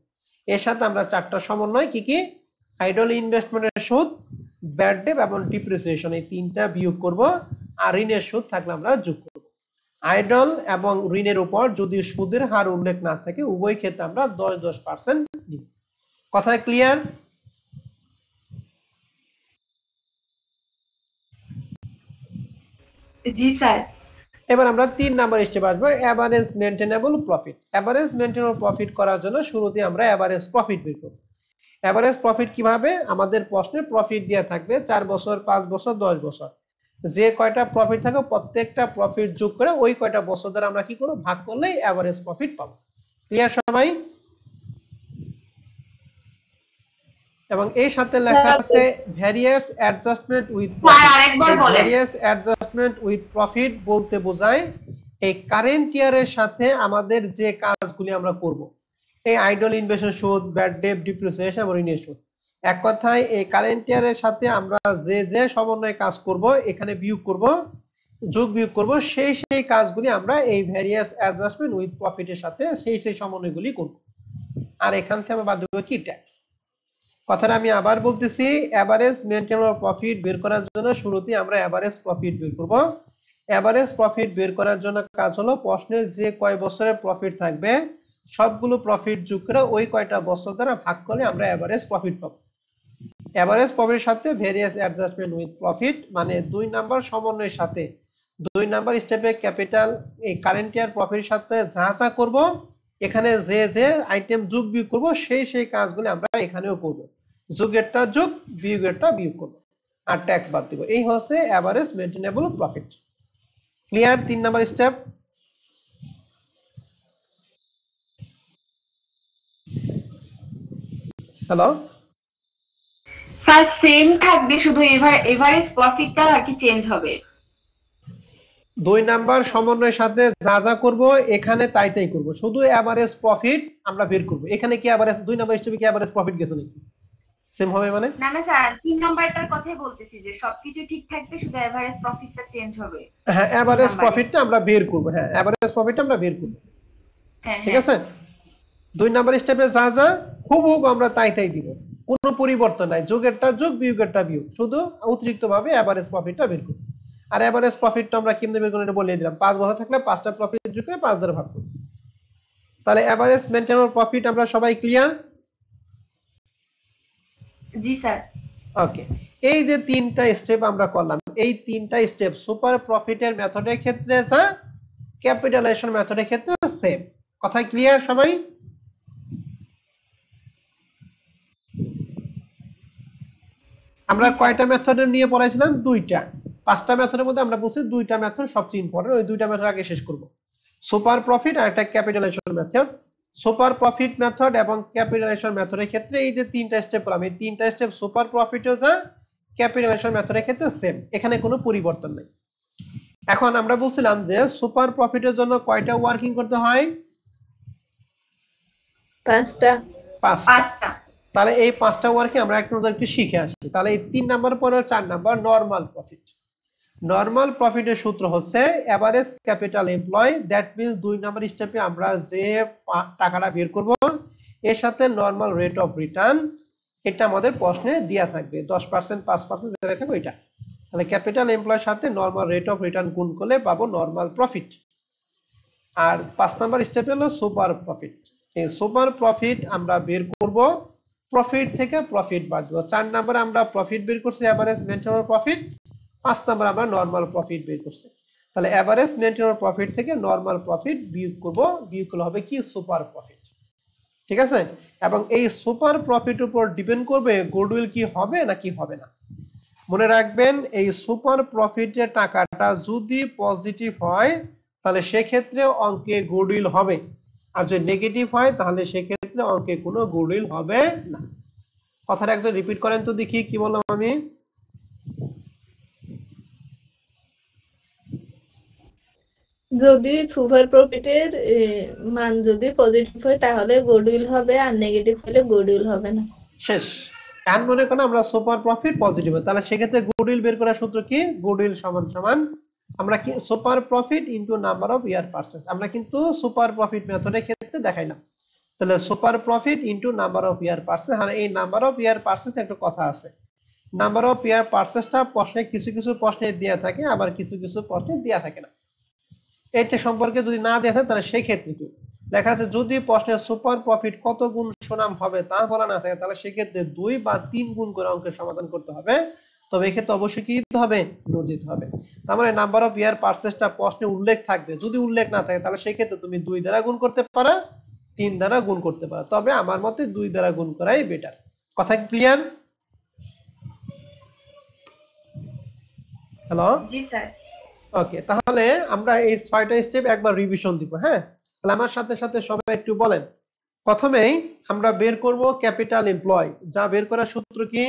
এর সাথে আমরা চারটা সমন্বয় কি কি? আইডল ইনভেস্টমেন্টের সুদ, ব্যাড ডেট এবং ডিপ্রিসিয়েশন, এই তিনটা বিয়োগ করব, আর ঋণের সুদ থাকলে আমরা যোগ করব। আইডল এবং ঋণের উপর যদি সুদের হার উল্লেখ না থাকে, উভয় ক্ষেত্রে আমরা 10% নিব। কথা ক্লিয়ার? জি স্যার। এবার আমরা 3 নাম্বার স্টেপ আসবো, average maintainable profit. Average maintainable profit করার জন্য শুরুতে আমরা এভারেজ প্রফিট বের করব। এভারেজ প্রফিট কিভাবে? আমাদের প্রশ্নে প্রফিট দেয়া থাকবে 4 বছর, 5 বছর, 10 বছর। যে কয়টা প্রফিট থাকে প্রত্যেকটা প্রফিট যোগ করে ওই কয়টা বছর ধরে আমরা কি করব? ভাগ করলেই এভারেজ প্রফিট পাবো। ক্লিয়ার সবাই? এবং এই সাথে লেখা আছে various adjustment with profit. Various adjustment with profit বলতে বোঝায় এই কারেন্ট ইয়ারের সাথে আমাদের যে কাজগুলি আমরা করব, এই আইডল ইনভেস্টমেন্ট সুদ, ব্যাড ডেট, ডিপ্রিসিয়েশন এবং ঋণের সুদ, এক কথায় এই কারেন্ট ইয়ারের সাথে আমরা যে যে সমন্বয়ে কাজ করব, এখানে বিয়োগ করব, যোগ বিয়োগ করব, সেই কাজগুলি আমরা এই ভ্যারিয়াস অ্যাডজাস্টমেন্ট উইথ প্রফিটের সাথে সেই সমন্বয়গুলি করব। আর এখান থেকে আমরা বাদ দেব কি? ট্যাক্স। কথাটা আমি আবার বলতেছি, এভারেজ মেইনটেনেবল প্রফিট বের করার জন্য শুরুতে আমরা এভারেজ প্রফিট বের করব। এভারেজ প্রফিট বের করার জন্য কাজ হলো প্রশ্নের যে কয় বছরের প্রফিট থাকবে সবগুলো প্রফিট যোগ করে ওই কয়টা বছর দ্বারা ভাগ করলে আমরা এভারেজ প্রফিট পাবো। এভারেজ প্রফিটের সাথে ভেরিয়াস অ্যাডজাস্টমেন্ট উইথ প্রফিট মানে 2 নাম্বার সমন্বয়ের সাথে 2 নাম্বার স্টেপে ক্যাপিটাল এই কারেন্ট ইয়ার প্রফিটের সাথে যা যা করব, এখানে যে যে আইটেম যোগ বিয়োগ করব সেই কাজগুলো আমরা এখানেও করব। যোগেরটা যোগ, বিয়োগেরটা বিয়োগ করব, আর ট্যাক্স বাদ দিব। এই হচ্ছে average maintainable profit. Clear? 3 number step. Hello sir same থাকবে, শুধু এভারেজ প্রফিটটা আর কি চেঞ্জ হবে। 2 নাম্বার সমন্বয়ের সাথে যা যা করব এখানে তাই করব, শুধু এভারেজ প্রফিট আমরা বের করব। এখানে কি এভারেজ 2 নাম্বার স্টেপে কি এভারেজ প্রফিট গেছে নাকি? সেম হবে মানে? না না স্যার, 3 নাম্বারটার কথাই বলতেছি যে সবকিছু ঠিক থাকবে, শুধু এভারেজ প্রফিটটা চেঞ্জ হবে। হ্যাঁ, এভারেজ প্রফিটটা আমরা বের করব। হ্যাঁ, এভারেজ প্রফিটটা আমরা বের করব। ঠিক আছে? 2 নাম্বার স্টেপে যা যা হুবহু আমরা তাই দিব, কোনো পরিবর্তন নাই। যোগেরটা যোগ, বিয়োগেরটা বিয়োগ, শুধু অতিরিক্তভাবে এভারেজ প্রফিটটা বের করব। আর এভারেজ প্রফিটটা আমরা কেমনে বের করব এটা বলে দিলাম। 5 বছর থাকলে 5টা প্রফিট যোগ করে 5 দ্বারা ভাগ করব। তাহলে এভারেজ মেইনটেনেবল প্রফিট আমরা সবাই ক্লিয়ার? জি স্যার। ওকে, এই যে 3টা স্টেপ আমরা করলাম, এই 3টা স্টেপ সুপার প্রফিটের মেথডের ক্ষেত্রে যা, ক্যাপিটালাইজেশন মেথডের ক্ষেত্রে সেম। কথা ক্লিয়ার সবাই? আমরা কয়টা মেথড নিয়ে পড়াইছিলাম? 2টা। 5টা মেথডের মধ্যে আমরা বলছি 2টা মেথড সবচেয়ে ইম্পর্টেন্ট, ওই 2টা মেথড আগে শেষ করব। সুপার প্রফিট আর একটা capitalisation method. Super profit method এবং ক্যাপিটালাইজেশন মেথডের ক্ষেত্রে এই যে 3টা স্টেপ করলাম, এই 3টা স্টেপ সুপার প্রফিটও যা, ক্যাপিটালাইজেশন মেথডের ক্ষেত্রে সেম, এখানে কোনো পরিবর্তন নেই। এখন আমরা বলছিলাম যে সুপার প্রফিটের জন্য কয়টা ওয়ার্কিং করতে হয়? 5টা। তাহলে এই 5টা ওয়ার্কিং আমরা একটু শিখে আসি। তাহলে এই 3 নাম্বার পরে 4 নাম্বার নরমাল প্রফিট। নরমাল প্রফিটের সূত্র হচ্ছে average capital employ, that means 2 number স্টেপে আমরা যে টাকাটা বের করব এর সাথে নরমাল রেট অফ রিটার্ন, এটা আমাদের প্রশ্নে দেয়া থাকবে 10% 5% যেটা থাকবে এটা। তাহলে ক্যাপিটাল এমপ্লয়ের সাথে নরমাল রেট অফ রিটার্ন গুণ করলে পাবো নরমাল প্রফিট। আর 5 নাম্বার স্টেপ হলো সুপার প্রফিট। এই সুপার প্রফিট আমরা বের করব প্রফিট থেকে প্রফিট বাদ দেব। 4 নম্বরে আমরা প্রফিট বের করছি এভারেজ মেইনটেইন প্রফিট, 5 নম্বরে আমরা নরমাল প্রফিট বের করছি। তাহলে এভারেজ মেইনটেইন প্রফিট থেকে নরমাল প্রফিট বিয়োগ করব, বিয়োগ করলে হবে কি সুপার প্রফিট। ঠিক আছে, এবং এই সুপার প্রফিটের উপর ডিপেন্ড করবে গুডউইল কি হবে নাকি হবে না। মনে রাখবেন এই সুপার প্রফিটের টাকাটা যদি পজিটিভ হয় তাহলে সেক্ষেত্রে অঙ্কে গুডউইল হবে, আর যদি নেগেটিভ হয় তাহলে সেক্ষেত্রে অঙ্কে কোনো গুডউইল হবে না। কথাটা একদম রিপিট করেন তো দেখি কি বললাম আমি। যদি সুপার প্রফিটের মান যদি পজিটিভ হয় তাহলে গুডউইল হবে, আর নেগেটিভ হলে গুডউইল হবে না। শেষ। এখন মনে করেন আমরা সুপার প্রফিট পজিটিভ, তাহলে সেক্ষেত্রে গুডউইল বের করার সূত্র কি? গুডউইল সমান সমান আমরা কি super profit into number of year purchase, আমরা কিন্তু সুপার প্রফিট মেথডের ক্ষেত্রে দেখাইলাম। তাহলে super profit into number of year purchase. আর এই নাম্বার অফ ইয়ার পারচেজ একটা কথা আছে, নাম্বার অফ ইয়ার পারচেজটা প্রশ্নে কিছু কিছু প্রশ্নে দেয়া থাকে, আবার কিছু কিছু প্রশ্নে দেয়া থাকে না। এটা সম্পর্কে যদি না দেয়া থাকে তাহলে সেই ক্ষেত্রে কি লেখা আছে, যদি প্রশ্নের সুপার প্রফিট কত গুণ সুনাম হবে তা বলা না থাকে তাহলে সেক্ষেত্রে 2 বা 3 গুণ করে অঙ্কের সমাধান করতে হবে। তবে এক্ষেত্রে অবশ্যই কি দিতে হবে? নোট দিতে হবে। তার মানে নাম্বার অফ ইয়ার পারচেজটা প্রশ্নে উল্লেখ থাকবে, যদি উল্লেখ না থাকে তাহলে সেই ক্ষেত্রে তুমি 2 দ্বারা গুণ করতে পারো, 3 দ্বারা গুণ করতে পারো, তবে আমার মতে 2 দ্বারা গুণ করাই বেটার। কথা ক্লিয়ার? হ্যালো, জি স্যার। ওকে, তাহলে আমরা এই 6টা স্টেপ একবার রিভিশন দিব। হ্যাঁ, তাহলে আমার সাথে সাথে সবাই একটু বলেন। প্রথমেই আমরা বের করব ক্যাপিটাল এমপ্লয়, যা বের করার সূত্র কি?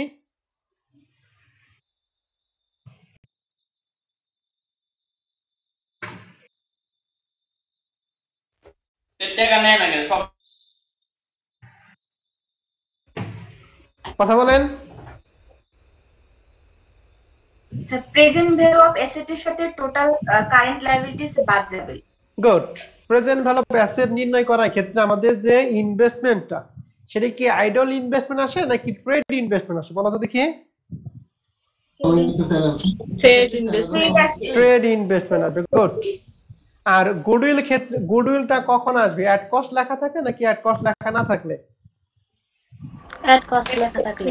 কথা বলেন। প্রেজেন্ট ভ্যালু অফ অ্যাসেট এর সাথে টোটাল কারেন্ট লায়াবিলিটিস বাদ যাবে। Good. Present value of asset নির্ণয় করার ক্ষেত্রে আমাদের যে ইনভেস্টমেন্টটা, সেটা কি আইডল ইনভেস্টমেন্ট আসে নাকি ট্রেড ইনভেস্টমেন্ট আসে? বলো তো দেখি। Trade investment. ট্রেড ইনভেস্টমেন্ট আসবে। গুড। আর গুডউইল ক্ষেত্রে গুডউইলটা কখন আসবে? অ্যাট কস্ট লেখা থাকে নাকি অ্যাট কস্ট লেখা না থাকলে? অ্যাড কস্ট লেখা থাকলে।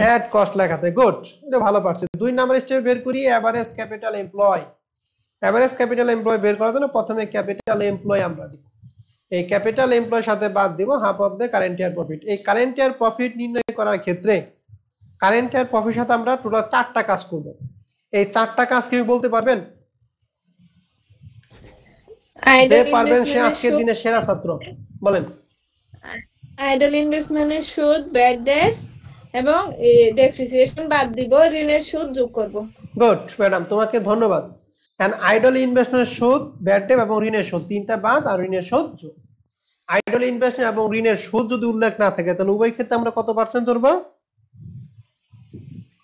অ্যাট কস্ট লেখা থাকে। গুড, এটা ভালো পারছে। 2 নাম্বার স্টেপ বের করি average capital employ. Average capital employ বের করার জন্য প্রথমে ক্যাপিটাল এমপ্লয় আমরা দিব, এই ক্যাপিটাল এমপ্লয়ের সাথে বাদ দিব half of the current year profit. এই কারেন্ট ইয়ার প্রফিট নির্ণয় করার ক্ষেত্রে কারেন্ট ইয়ার প্রফিটের সাথে আমরা টোটাল 4টা কাজ করব। এই 4টা কাজ কি বলতে পারবেন? যে পারবেন সে আজকের দিনে সেরা ছাত্র। বলেন। আইডল ইনভেস্টমেন্টের সুদ, ব্যাড ডেটস এবং ডেপ্রিসিয়েশন বাদ দিব, ঋণের সুদ যোগ করব। গুড ম্যাডাম, তোমাকে ধন্যবাদ। এন্ড আইডল ইনভেস্টমেন্টের সুদ, ব্যাড ডেট এবং ঋণের সুদ, 3টা বাদ আর ঋণের সুদ যোগ। আইডল ইনভেস্টমেন্ট এবং ঋণের সুদ যদি উল্লেখ না থাকে তাহলে উভয় ক্ষেত্রে আমরা কত পার্সেন্ট ধরব?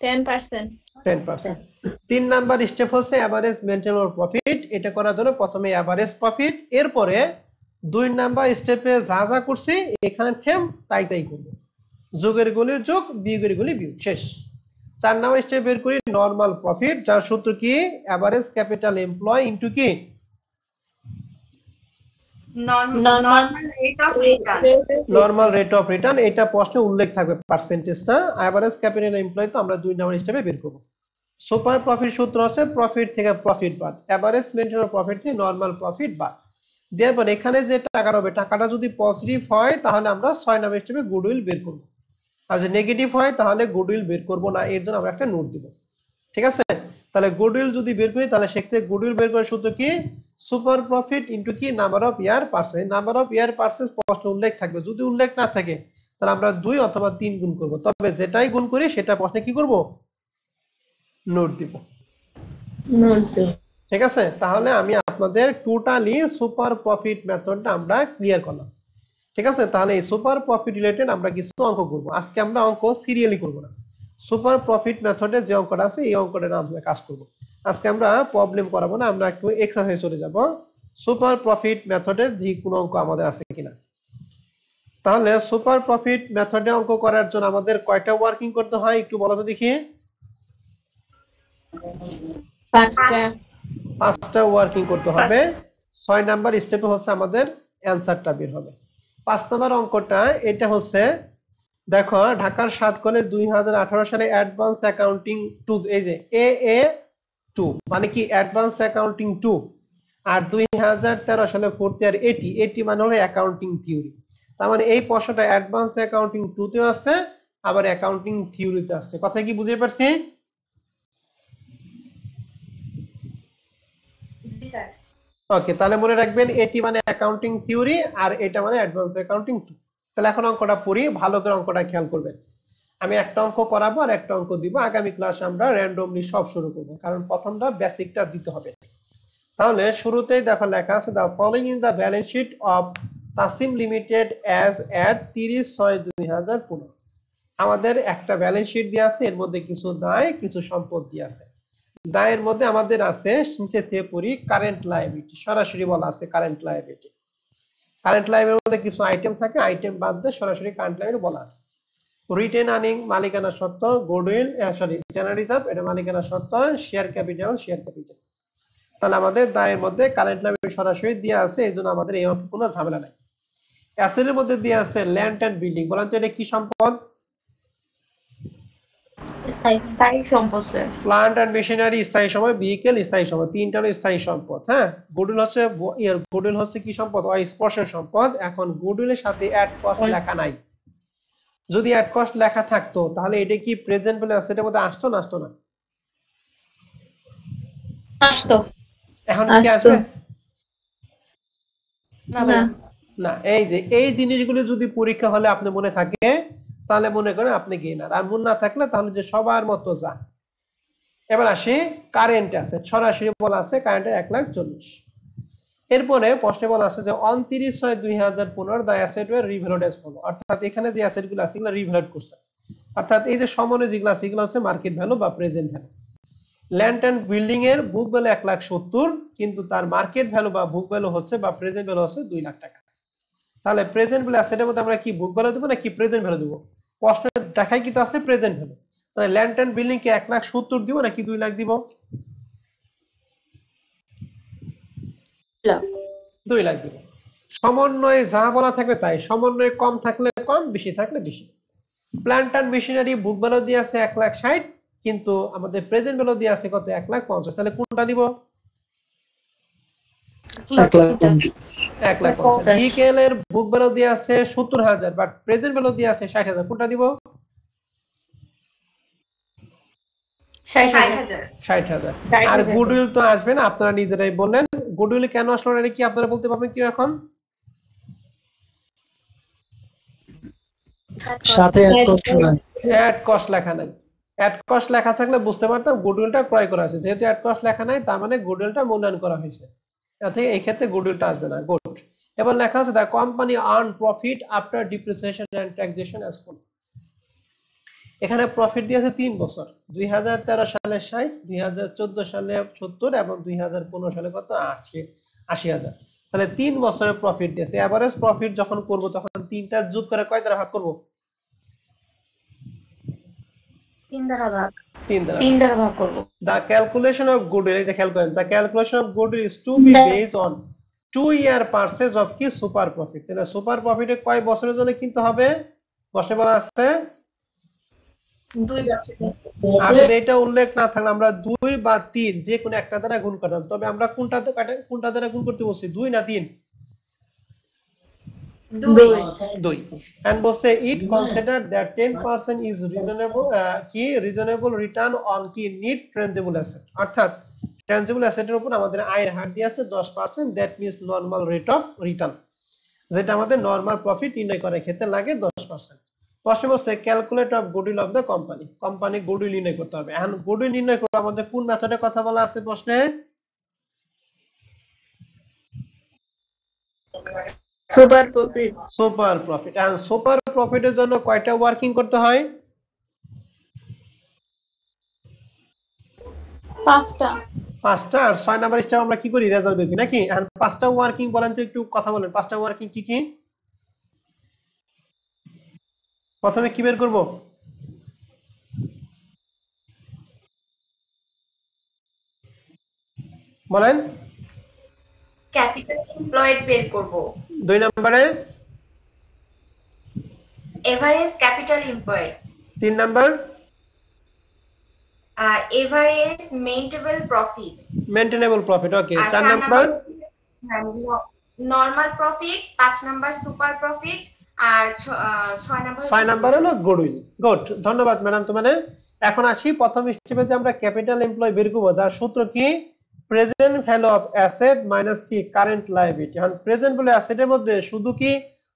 10%। 10%। 3 নাম্বার স্টেপ হচ্ছে এভারেজ মেইনটেইন প্রফিট। এটা করার জন্য প্রথমে এভারেজ প্রফিট, এরপরে 2 নাম্বার স্টেপে যা যা করছি এখানে সেম তাই করব। যোগের গুলি যোগ, বিয়োগের গুলি বিয়োগ, শেষ। 4 নাম্বার স্টেপ বের করি নরমাল প্রফিট, যার সূত্র কি? এভারেজ ক্যাপিটাল এমপ্লয় ইনটু কি? Normal rate of return. Normal rate of return, এটা প্রশ্নে উল্লেখ থাকবে পার্সেন্টেজটা। এভারেজ ক্যাপিটাল এমপ্লয় তো আমরা 2 নাম্বার স্টেপে বের করব। সুপার প্রফিট সূত্র আছে প্রফিট থেকে প্রফিট বাদ, এভারেজ মেইনটেইন প্রফিট থেকে নরমাল প্রফিট বাদ। দেওয়ার এখানে যে টাকা হবে, টাকাটা যদি পজিটিভ হয় তাহলে আমরা 6 নাম্বার স্টেপে গুডউইল বের করব, আর যদি নেগেটিভ হয় তাহলে গুডউইল বের করব না। এর জন্য আমরা একটা নোট দিব। ঠিক আছে, তাহলে গুডউইল যদি বের করি তাহলে সেক্ষেত্রে গুডউইল বের করার সূত্র কি? সুপার প্রফিট ইনটু কি? Number of year purchase. Number of year purchase প্রশ্নে উল্লেখ থাকবে, যদি উল্লেখ না থাকে তাহলে আমরা 2 অথবা 3 গুণ করব, তবে যেটাই গুণ করি সেটা প্রশ্নে কি করব? নোট দিব। ঠিক আছে, তাহলে আমি আপনাদের টোটালি সুপার প্রফিট মেথডটা আমরা ক্লিয়ার করলাম। ঠিক আছে, তাহলে এই সুপার প্রফিট রিলেটেড আমরা কিছু অঙ্ক করব। আজকে আমরা অঙ্ক সিরিয়ালি করব না, সুপার প্রফিট মেথডে যে অঙ্কটা আছে এই অঙ্কটা আমরা কাজ করব। আজকে আমরা প্রবলেম করাবো না, আমরা একটু এক্সারসাইজ চলে যাব। সুপার প্রফিট মেথডের যে কোনো অঙ্ক আমাদের আছে কিনা। তাহলে সুপার প্রফিট মেথডে অঙ্ক করার জন্য আমাদের কয়টা ওয়ার্কিং করতে হয় একটু বলো তো দেখি। 5টা ওয়ার্কিং করতে হবে। 6 নাম্বার স্টেপে হচ্ছে আমাদের অ্যানসারটা বের হবে। 5 নাম্বার অঙ্কটা এটা হচ্ছে, দেখো ঢাকার 7 কলেজ 2018 সালে অ্যাডভান্স অ্যাকাউন্টিং 2, এই যে AA2 মানে কি অ্যাডভান্স অ্যাকাউন্টিং 2, আর 2013 সালে ফোর্থ ইয়ার এটি মানে হলো অ্যাকাউন্টিং থিওরি। তার মানে এই প্রশ্নটা অ্যাডভান্স অ্যাকাউন্টিং 2 তেও আছে, আবার অ্যাকাউন্টিং থিওরিতে আছে। কথা কি বুঝতে পারছি? ওকে, তাহলে মনে রাখবেন এটি মানে অ্যাকাউন্টিং থিওরি আর এটা মানে অ্যাডভান্স অ্যাকাউন্টিং 2। তাহলে এখন অঙ্কটা পড়ি, ভালো করে অঙ্কটা খেয়াল করবেন। আমি একটা অঙ্ক করাবো আর একটা অঙ্ক দিব। আগামী ক্লাসে আমরা র্যান্ডমলি সব শুরু করব, কারণ প্রথমটা বেসিকটা দিতে হবে। তাহলে শুরুতেই দেখো লেখা আছে the following in the balance sheet of Tasim limited as at 30/6/2015। আমাদের একটা ব্যালেন্স শিট দেওয়া আছে, এর মধ্যে কিছু দায় কিছু সম্পদ দেওয়া আছে। দায়ের মধ্যে আমাদের আছে নিচে থেকে পড়ি কারেন্ট লায়াবিলিটি, সরাসরি বলা আছে কারেন্ট লায়াবিলিটি। কারেন্ট লায়াবিলিটির মধ্যে কিছু আইটেম থাকে, আইটেম বাদ দিয়ে সরাসরি কারেন্ট লায়াবিলিটি বলা আছে। রিটেন আর্নিং মালিকানা সত্ত্ব, গুডউইল জেনারেল রিজার্ভ এটা মালিকানা সত্ত্ব, শেয়ার ক্যাপিটাল শেয়ার ক্যাপিটাল। তাহলে আমাদের দায়ের মধ্যে কারেন্ট লায়াবিলিটি সরাসরি দেওয়া আছে, এই জন্য আমাদের এই অঙ্কে কোনো ঝামেলা নাই। অ্যাসেটের মধ্যে দেওয়া আছে ল্যান্ড এন্ড বিল্ডিং। বলেন তো এটা কি সম্পদ? স্থায়ী সম্পদ স্যার। প্লান্ট এন্ড মেশিনারি স্থায়ী সম্পদ, ভেহিকেল স্থায়ী সম্পদ, তিনটা হলো স্থায়ী সম্পদ। হ্যাঁ, গুডউইল হচ্ছে কি সম্পদ? অস্পর্শের সম্পদ। এখন গুডউইলের সাথে অ্যাড কস্ট লেখা নাই। যদি অ্যাড কস্ট লেখা থাকতো তাহলে এটা কি প্রেজেন্ট ভ্যালু অ্যাসেটের মধ্যে আসতো না আসতো না? আসতো। এখন কি আসবে না। না? এই যে এই জিনিসগুলো যদি পরীক্ষা হলে আপনি মনে থাকে তাহলে মনে করেন আপনি গেইনার, আর মনে না থাকলে তাহলে যে সবার মতো যা। এবার আসি কারেন্ট অ্যাসেট, সরাসরি বলা আছে কারেন্টের 1,40,000। এরপরে প্রশ্নে বলা আছে যে 29/6/2015 দা অ্যাসেট ওয়ার রিভ্যালুড অ্যাজ ফলো, অর্থাৎ এখানে যে অ্যাসেটগুলো আছে এগুলো রিভ্যালুড করছে, অর্থাৎ এই যে সমনে যেগুলো আছে এগুলো হচ্ছে মার্কেট ভ্যালু বা present value. Land and building এর বুক ভ্যালু 1,70,000, কিন্তু তার মার্কেট ভ্যালু বা বুক ভ্যালু হচ্ছে বা প্রেজেন্ট ভ্যালু হচ্ছে 2 লাখ টাকা। তাহলে প্রেজেন্ট ভ্যালু অ্যাসেটের মধ্যে আমরা কি বুক ভ্যালু দেবো নাকি প্রেজেন্ট ভ্যালু দেবো? প্রশ্ন দেখাই কিন্তু আছে প্রেজেন্ট ভ্যালু। তাহলে ল্যান্ড এন্ড বিল্ডিং কে 1,70,000 দিব নাকি 2 লাখ দিব? 2 লাখ দিব। সমন্বয়ে যা বলা থাকবে তাই, সমন্বয়ে কম থাকলে কম, বেশি থাকলে বেশি। Plant and machinery book value দিয়ে আছে 1,60,000, কিন্তু আমাদের প্রেজেন্ট ভ্যালু দিয়ে আছে কত? 1,50,000। তাহলে কোনটা দিব? 1,50,000। ভেহিকেল এর বুক ভ্যালু দিয়ে আছে 70,000 বাট প্রেজেন্ট ভ্যালু দিয়ে আছে 60,000, কোনটা দিব? 60,000। আর গুডউইল তো আসবে না, আপনারা নিজেরাই বললেন। গুডউইল কেন আসলো না কি আপনারা বলতে পারবেন কি এখন? সাথে অ্যাড কস্ট লেখা নাই। অ্যাড কস্ট লেখা থাকলে বুঝতে পারতাম গুডউইলটা ক্রয় করা হয়েছে। যেহেতু অ্যাড কস্ট লেখা নাই তার মানে গুডউইলটা মূল্যায়ন করা হয়েছে, তাতে এই ক্ষেত্রে গুডউইলটা আসবে না। গুড। এবার লেখা আছে the company earn profit after depreciation and taxation as follow. এখানে প্রফিট দিয়েছে 3 বছর, 2013 সালে 60, 2014 সালে 70 এবং 2015 সালে কত? 80,000। তাহলে 3 বছরের প্রফিট দিয়েছে। এভারেজ প্রফিট যখন করব তখন তিনটা যোগ করে কয় দ্বারা ভাগ করব? 3 দ্বারা ভাগ। 3 দ্বারা ভাগ করব। The calculation of goodwill, এই যে খেয়াল করেন, the calculation of goodwill is to be based on 2-year purchase of কি সুপার প্রফিট। তাহলে সুপার প্রফিটে কয় বছরের জন্য কিনতে হবে? প্রশ্নে বলা আছে 2 বছর। আর যদি এটা উল্লেখ না থাকলে আমরা 2 বা 3 যে কোনো একটা দ্বারা গুণ করতাম। তবে আমরা কোনটা দ্বারা গুণ করতে বলছি? 2 না 3? 2। and বলছে it consider that 10% is reasonable return on কি net tangible asset, অর্থাৎ tangible asset এর উপর আমাদের আয়ের হার দিয়ে আছে 10%, that means normal rate of return, যেটা আমাদের নরমাল প্রফিট নির্ণয় করার ক্ষেত্রে লাগে 10%। প্রশ্ন বলছে calculate of goodwill of the company, company goodwill নির্ণয় করতে হবে। এখন গুডউইল নির্ণয় করতে আমাদের কোন মেথডে কথা বলা আছে প্রশ্নে? Super profit. Super profit. আর সুপার প্রফিটের জন্য কয়টা ওয়ার্কিং করতে হয়? পাঁচটা। আর 6 নাম্বার স্টেপ আমরা কি করি রেজাল্ট বের করি নাকি। আর 5টা ওয়ার্কিং বলেন তো, একটু কথা বলেন 5টা ওয়ার্কিং কি কি। প্রথমে কি বের করব বলেন। ক্যাপিটাল এমপ্লয়েড বের করব। 2 নম্বরে average capital employed. 3 number average maintainable profit. Okay. 4 number normal profit. 5 number super profit. আর 6 নাম্বার হলো গুডউইল। গুড, ধন্যবাদ ম্যাডাম তোমাদের। এখন আসি প্রথম স্টেপে যে আমরা ক্যাপিটাল এমপ্লয় বের করব, যার সূত্র কি present value of asset minus কি কারেন্ট লায়াবিলিটি। এখন প্রেজেন্ট ভ্যালু অ্যাসেটের মধ্যে শুধু কি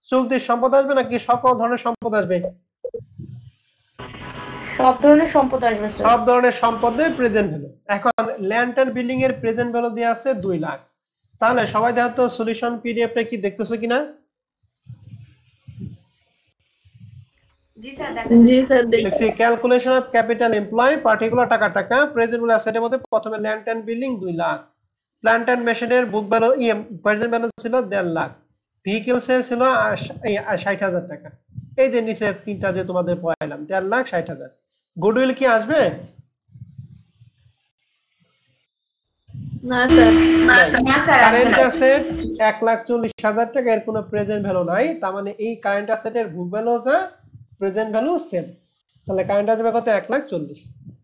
চলতি সম্পদ আসবে নাকি সকল ধরনের সম্পদ আসবে? সব ধরনের সম্পদ আসবে স্যার। সব ধরনের সম্পদের প্রেজেন্ট ভ্যালু। এখন ল্যান্ড এন্ড বিল্ডিং এর প্রেজেন্ট ভ্যালু দেয়া আছে 2 লাখ। তাহলে সবাই দেখো সলিউশন পিডিএফটা কি দেখতেছো কিনা? জি স্যার দেখছি calculation of capital employ particular টাকা প্রেজেন্ট ভ্যালু অ্যাসেটের মধ্যে প্রথমে land and building 2 lakh, plant and মেশিনের বুক ভ্যালু প্রেজেন্ট ভ্যালু ছিল 1.5 লাখ, ভেহিকলস এর ছিল 60,000 টাকা। এই যে নিচে তিনটা যে তোমাদের পড়াইলাম 1.5 লাখ 60,000। গুডউইল কি আসবে? না স্যার। কারেন্ট অ্যাসেট 1,40,000 টাকা, এর কোনো প্রেজেন্ট ভ্যালু নাই। তার মানে এই কারেন্ট অ্যাসেটের বুক ভ্যালু যা প্রেজেন্ট ভ্যালু সেম। তাহলে কারেন্ট আসবে কত? 1,40,000।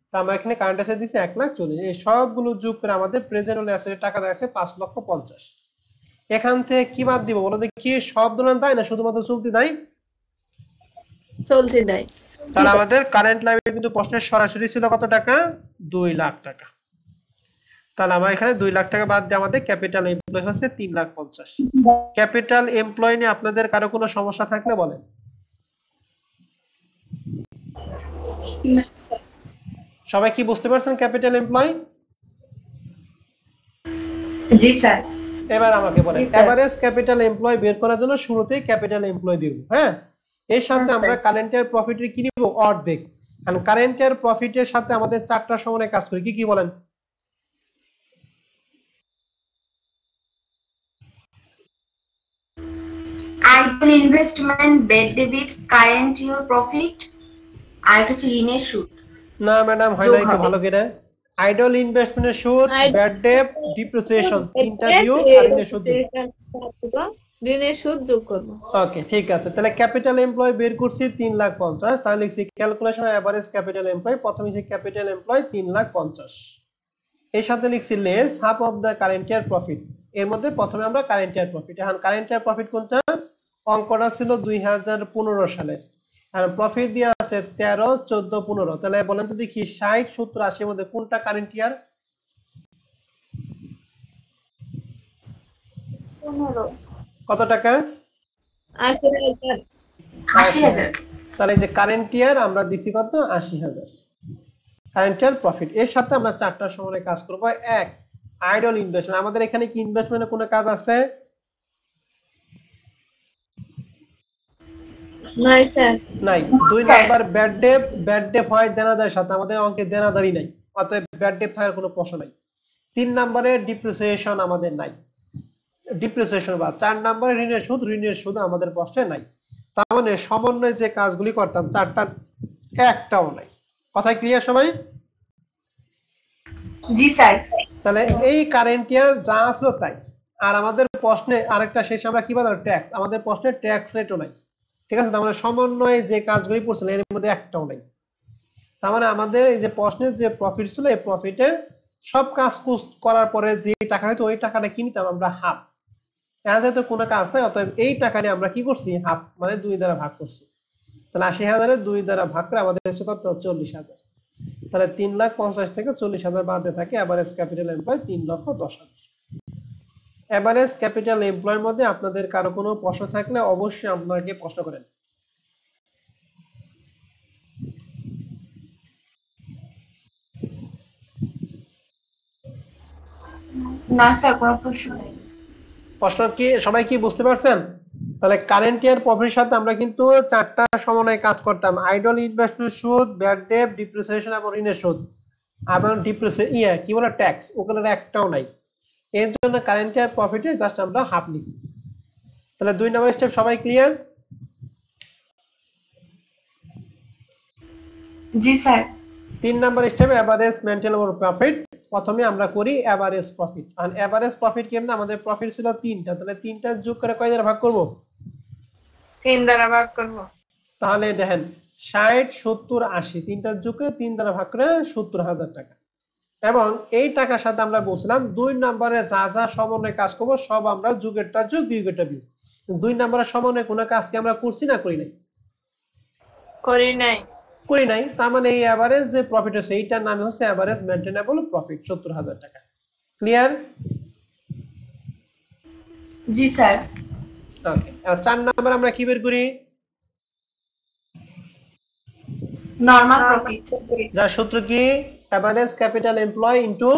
তা আমরা এখানে কারেন্ট অ্যাসেট দিছি 1,40,000। এই সবগুলো যোগ করে আমাদের প্রেজেন্ট ভ্যালু অ্যাসেটের টাকা আছে 5,50,000। এখান থেকে কি বাদ দিব বলো দেখি? সব ধরনের দায় না শুধুমাত্র চলতি দায়? চলতি দায়। তাহলে আমাদের কারেন্ট লায়াবিলিটি কিন্তু প্রশ্নের সরাসরি ছিল কত টাকা? 2 লাখ টাকা। তাহলে আমরা এখানে 2 লাখ টাকা বাদ দিয়ে আমাদের ক্যাপিটাল এমপ্লয় হচ্ছে 3,50,000। ক্যাপিটাল এমপ্লয় নিয়ে আপনাদের কারো কোনো সমস্যা থাকলে বলেন। সবাই কি বুঝতে পারছেন ক্যাপিটাল এমপ্লয়? জি স্যার। এবার আমাকে বলেন এভারেজ ক্যাপিটাল এমপ্লয় বের করার জন্য শুরুতেই ক্যাপিটাল এমপ্লয় দিব। হ্যাঁ, এর সাথে আমরা কারেন্ট ইয়ার প্রফিটের কি নিব? অর্ধেক। কারণ কারেন্ট ইয়ার প্রফিটের সাথে আমাদের 4টা সমানে কাজ করি। কি কি বলেন? Idle investment, bad debit, current year profit, আর কিছু ঋণের সুদ। না ম্যাডাম, হয় না, একটু ভালো করে। আইডল ইনভেস্টমেন্টের সুদ, ব্যাড ডেট, ডিপ্রিসিয়েশন, তিনটা বিয়োগ আর ঋণের সুদ। ঋণের সুদ যোগ করব। ওকে, ঠিক আছে। তাহলে ক্যাপিটাল এমপ্লয় বের করছি 3,50,000। তাহলে লিখছি ক্যালকুলেশন এভারেজ ক্যাপিটাল এমপ্লয়। প্রথমে লিখছি ক্যাপিটাল এমপ্লয় 3,50,000। এর সাথে লিখছি less half of the current year profit. এর মধ্যে প্রথমে আমরা কারেন্ট ইয়ার প্রফিট। এখন কারেন্ট ইয়ার প্রফিট কোনটা? অঙ্কটা ছিল 2015 সালের। আর প্রফিট দেয়া আছে 13, 14, 15। তাহলে বলেন তো দেখি 60, 70, 80 এর মধ্যে কোনটা কারেন্ট ইয়ার? 15। কত টাকা? 80,000। তাহলে এই যে কারেন্ট ইয়ার আমরা দিছি কত? 80,000 কারেন্ট ইয়ার প্রফিট। এর সাথে আমরা 4টা সমানে কাজ করব। এক, আইডল ইনভেস্টমেন্ট। আমাদের এখানে কি ইনভেস্টমেন্টের কোনো কাজ আছে? নাই স্যার। নাই। 2 নাম্বার ব্যাড ডেট হয় দেনাদারের সাথে, আমাদের অঙ্কে দেনাদারি নাই, অতএব ব্যাড ডেট থাকার কোনো প্রশ্ন নাই। 3 নম্বরে ডিপ্রিসিয়েশন আমাদের নাই, ডিপ্রিসিয়েশন বা 4 নম্বরে ঋণের সুদ আমাদের প্রশ্নে নাই। তার মানে সমন্বয়ে যে কাজগুলি করতাম 4টার একটাও নাই। কথা ক্লিয়ার সবাই? জি স্যার। তাহলে এই কারেন্ট ইয়ার যা আসলো তাই। আর আমাদের প্রশ্নে আরেকটা শেষ আমরা কি বললাম? ট্যাক্স। আমাদের প্রশ্নে ট্যাক্স রেটও নাই। ঠিক আছে, তার মানে সমন্বয়ে যে কাজগুলি পড়ছিলেন এর মধ্যে একটাও নাই। তার মানে আমাদের এই যে প্রশ্নের যে প্রফিট ছিল, এই প্রফিটের সব কাজ করার পরে যে টাকা হয়তো ওই টাকাটা কি নিতাম আমরা? হাফ। এখন যেহেতু কোনো কাজ নাই, অতএব এই টাকা নিয়ে আমরা কি করছি? হাফ, মানে 2 দ্বারা ভাগ করছি। তাহলে 80,000 এর 2 দ্বারা ভাগ করে আমাদের হচ্ছে কত? 40,000। তাহলে 3,50,000 থেকে 40,000 বাদে থাকে average capital employ 3,10,000। Average capital এমপ্লয়ের মধ্যে আপনাদের কারো কোনো প্রশ্ন থাকলে অবশ্যই আপনাকে প্রশ্ন করেন। না স্যার, কোনো প্রশ্ন নেই। প্রশ্ন কি সবাই কি বুঝতে পারছেন? তাহলে কারেন্ট ইয়ার প্রফিটের সাথে আমরা কিন্তু 4টা সমন্বয়ে কাজ করতাম। আইডল ইনভেস্টমেন্ট সুদ, ব্যাড ডেট, ডিপ্রিসিয়েশন এবং ঋণের সুদ। এবং ডিপ্রিসিয়েশন কি বলে ট্যাক্স ওখানে একটাও নাই, এর জন্য কারেন্ট ইয়ার প্রফিটে জাস্ট আমরা হাফ নিছি। তাহলে 2 নম্বর স্টেপ সবাই ক্লিয়ার? জি স্যার। 3 নম্বর স্টেপে এভারেজ মেইনটেনেবল প্রফিট। প্রথমে আমরা করি এভারেজ প্রফিট। আর এভারেজ প্রফিট কেমনে? আমাদের প্রফিট ছিল 3টা, তাহলে 3টা যোগ করে কয় দ্বারা ভাগ করব? 3 দ্বারা ভাগ করব। তাহলে দেখেন 60 70 80 তিনটা যোগ করে 3 দ্বারা ভাগ করে 70,000 টাকা। এবং এই টাকার সাথে আমরা বলছিলাম 2 নম্বরে যা যা সমন্বয় কাজ করব সব আমরা যোগেরটা যোগ বিয়োগেরটা বিয়োগ। 2 নম্বরের সমন্বয় কোনো কাজ কি আমরা করছি না করি নাই? করি নাই। তার মানে এই এভারেজ যে প্রফিট আছে এইটার নাম হচ্ছে এভারেজ মেইনটেনেবল প্রফিট 70,000 টাকা। ক্লিয়ার? জি স্যার। ওকে, আর 4 নম্বর আমরা কি বের করি? Normal profit. যার সূত্র কি? Average capital employ into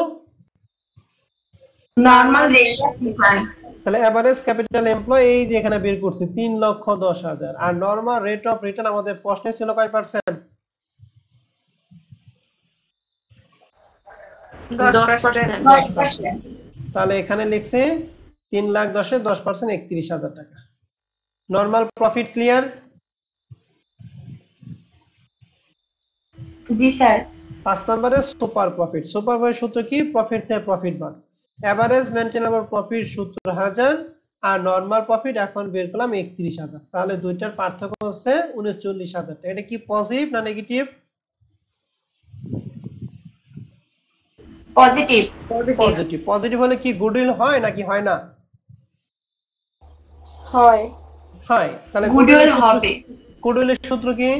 normal ratio of return. তাহলে এভারেজ ক্যাপিটাল এমপ্লয় এই যে এখানে বের করছি 3,10,000 আর নরমাল রেট অফ রিটার্ন আমাদের প্রশ্নে ছিল কয় পার্সেন্ট? 10%। তাহলে এখানে লিখছি 3,10,000 এর 10% 31,000 টাকা। Normal profit clear? জি স্যার। 5 নম্বরে সুপার প্রফিট। সুপার প্রফিট সূত্র কি? প্রফিট থেকে প্রফিট বাদ। এভারেজ মেইনটেনেবল প্রফিট 70,000 আর নরমাল প্রফিট এখন বের করলাম 31,000। তাহলে দুইটার পার্থক্য হচ্ছে 39,000 টাকা। এটা কি পজিটিভ না নেগেটিভ? পজিটিভ। পজিটিভ। পজিটিভ হলে কি গুডউইল হয় নাকি হয় না? হয়। হয়। তাহলে গুডউইল হবে। গুডউইলের সূত্র কি?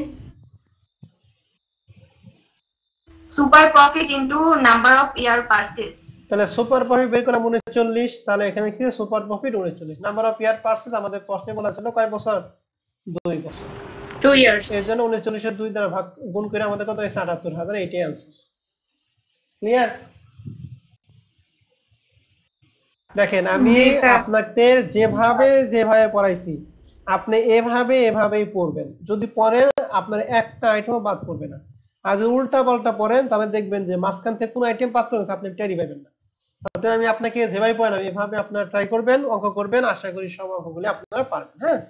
Super profit into number of year purchase. তাহলে সুপার প্রফিট বের করলাম 39, তাহলে এখানে কি super profit 39। Number of year purchase আমাদের প্রশ্নে বলা ছিল কয় বছর? 2 বছর। 2 ইয়ার্স। এর জন্য 39 এর 2 দ্বারা ভাগ গুণ করে আমাদের কত হয়েছে? 78,000। এটাই आंसर। ক্লিয়ার? দেখেন আমি আপনাদের যেভাবে পড়াইছি আপনি এভাবেই পড়বেন। যদি পড়েন আপনার একটা আইটেম বাদ পড়বে না। আর যদি উল্টা পাল্টা পড়েন তাহলে দেখবেন যে মাঝখান থেকে কোন আইটেম বাদ পড়েছে আপনি টেরই পাবেন না। অতএব আমি আপনাকে যেভাবে পড়ালাম এভাবে আপনারা ট্রাই করবেন, অঙ্ক করবেন, আশা করি সব অঙ্কগুলো আপনারা পারবেন। হ্যাঁ,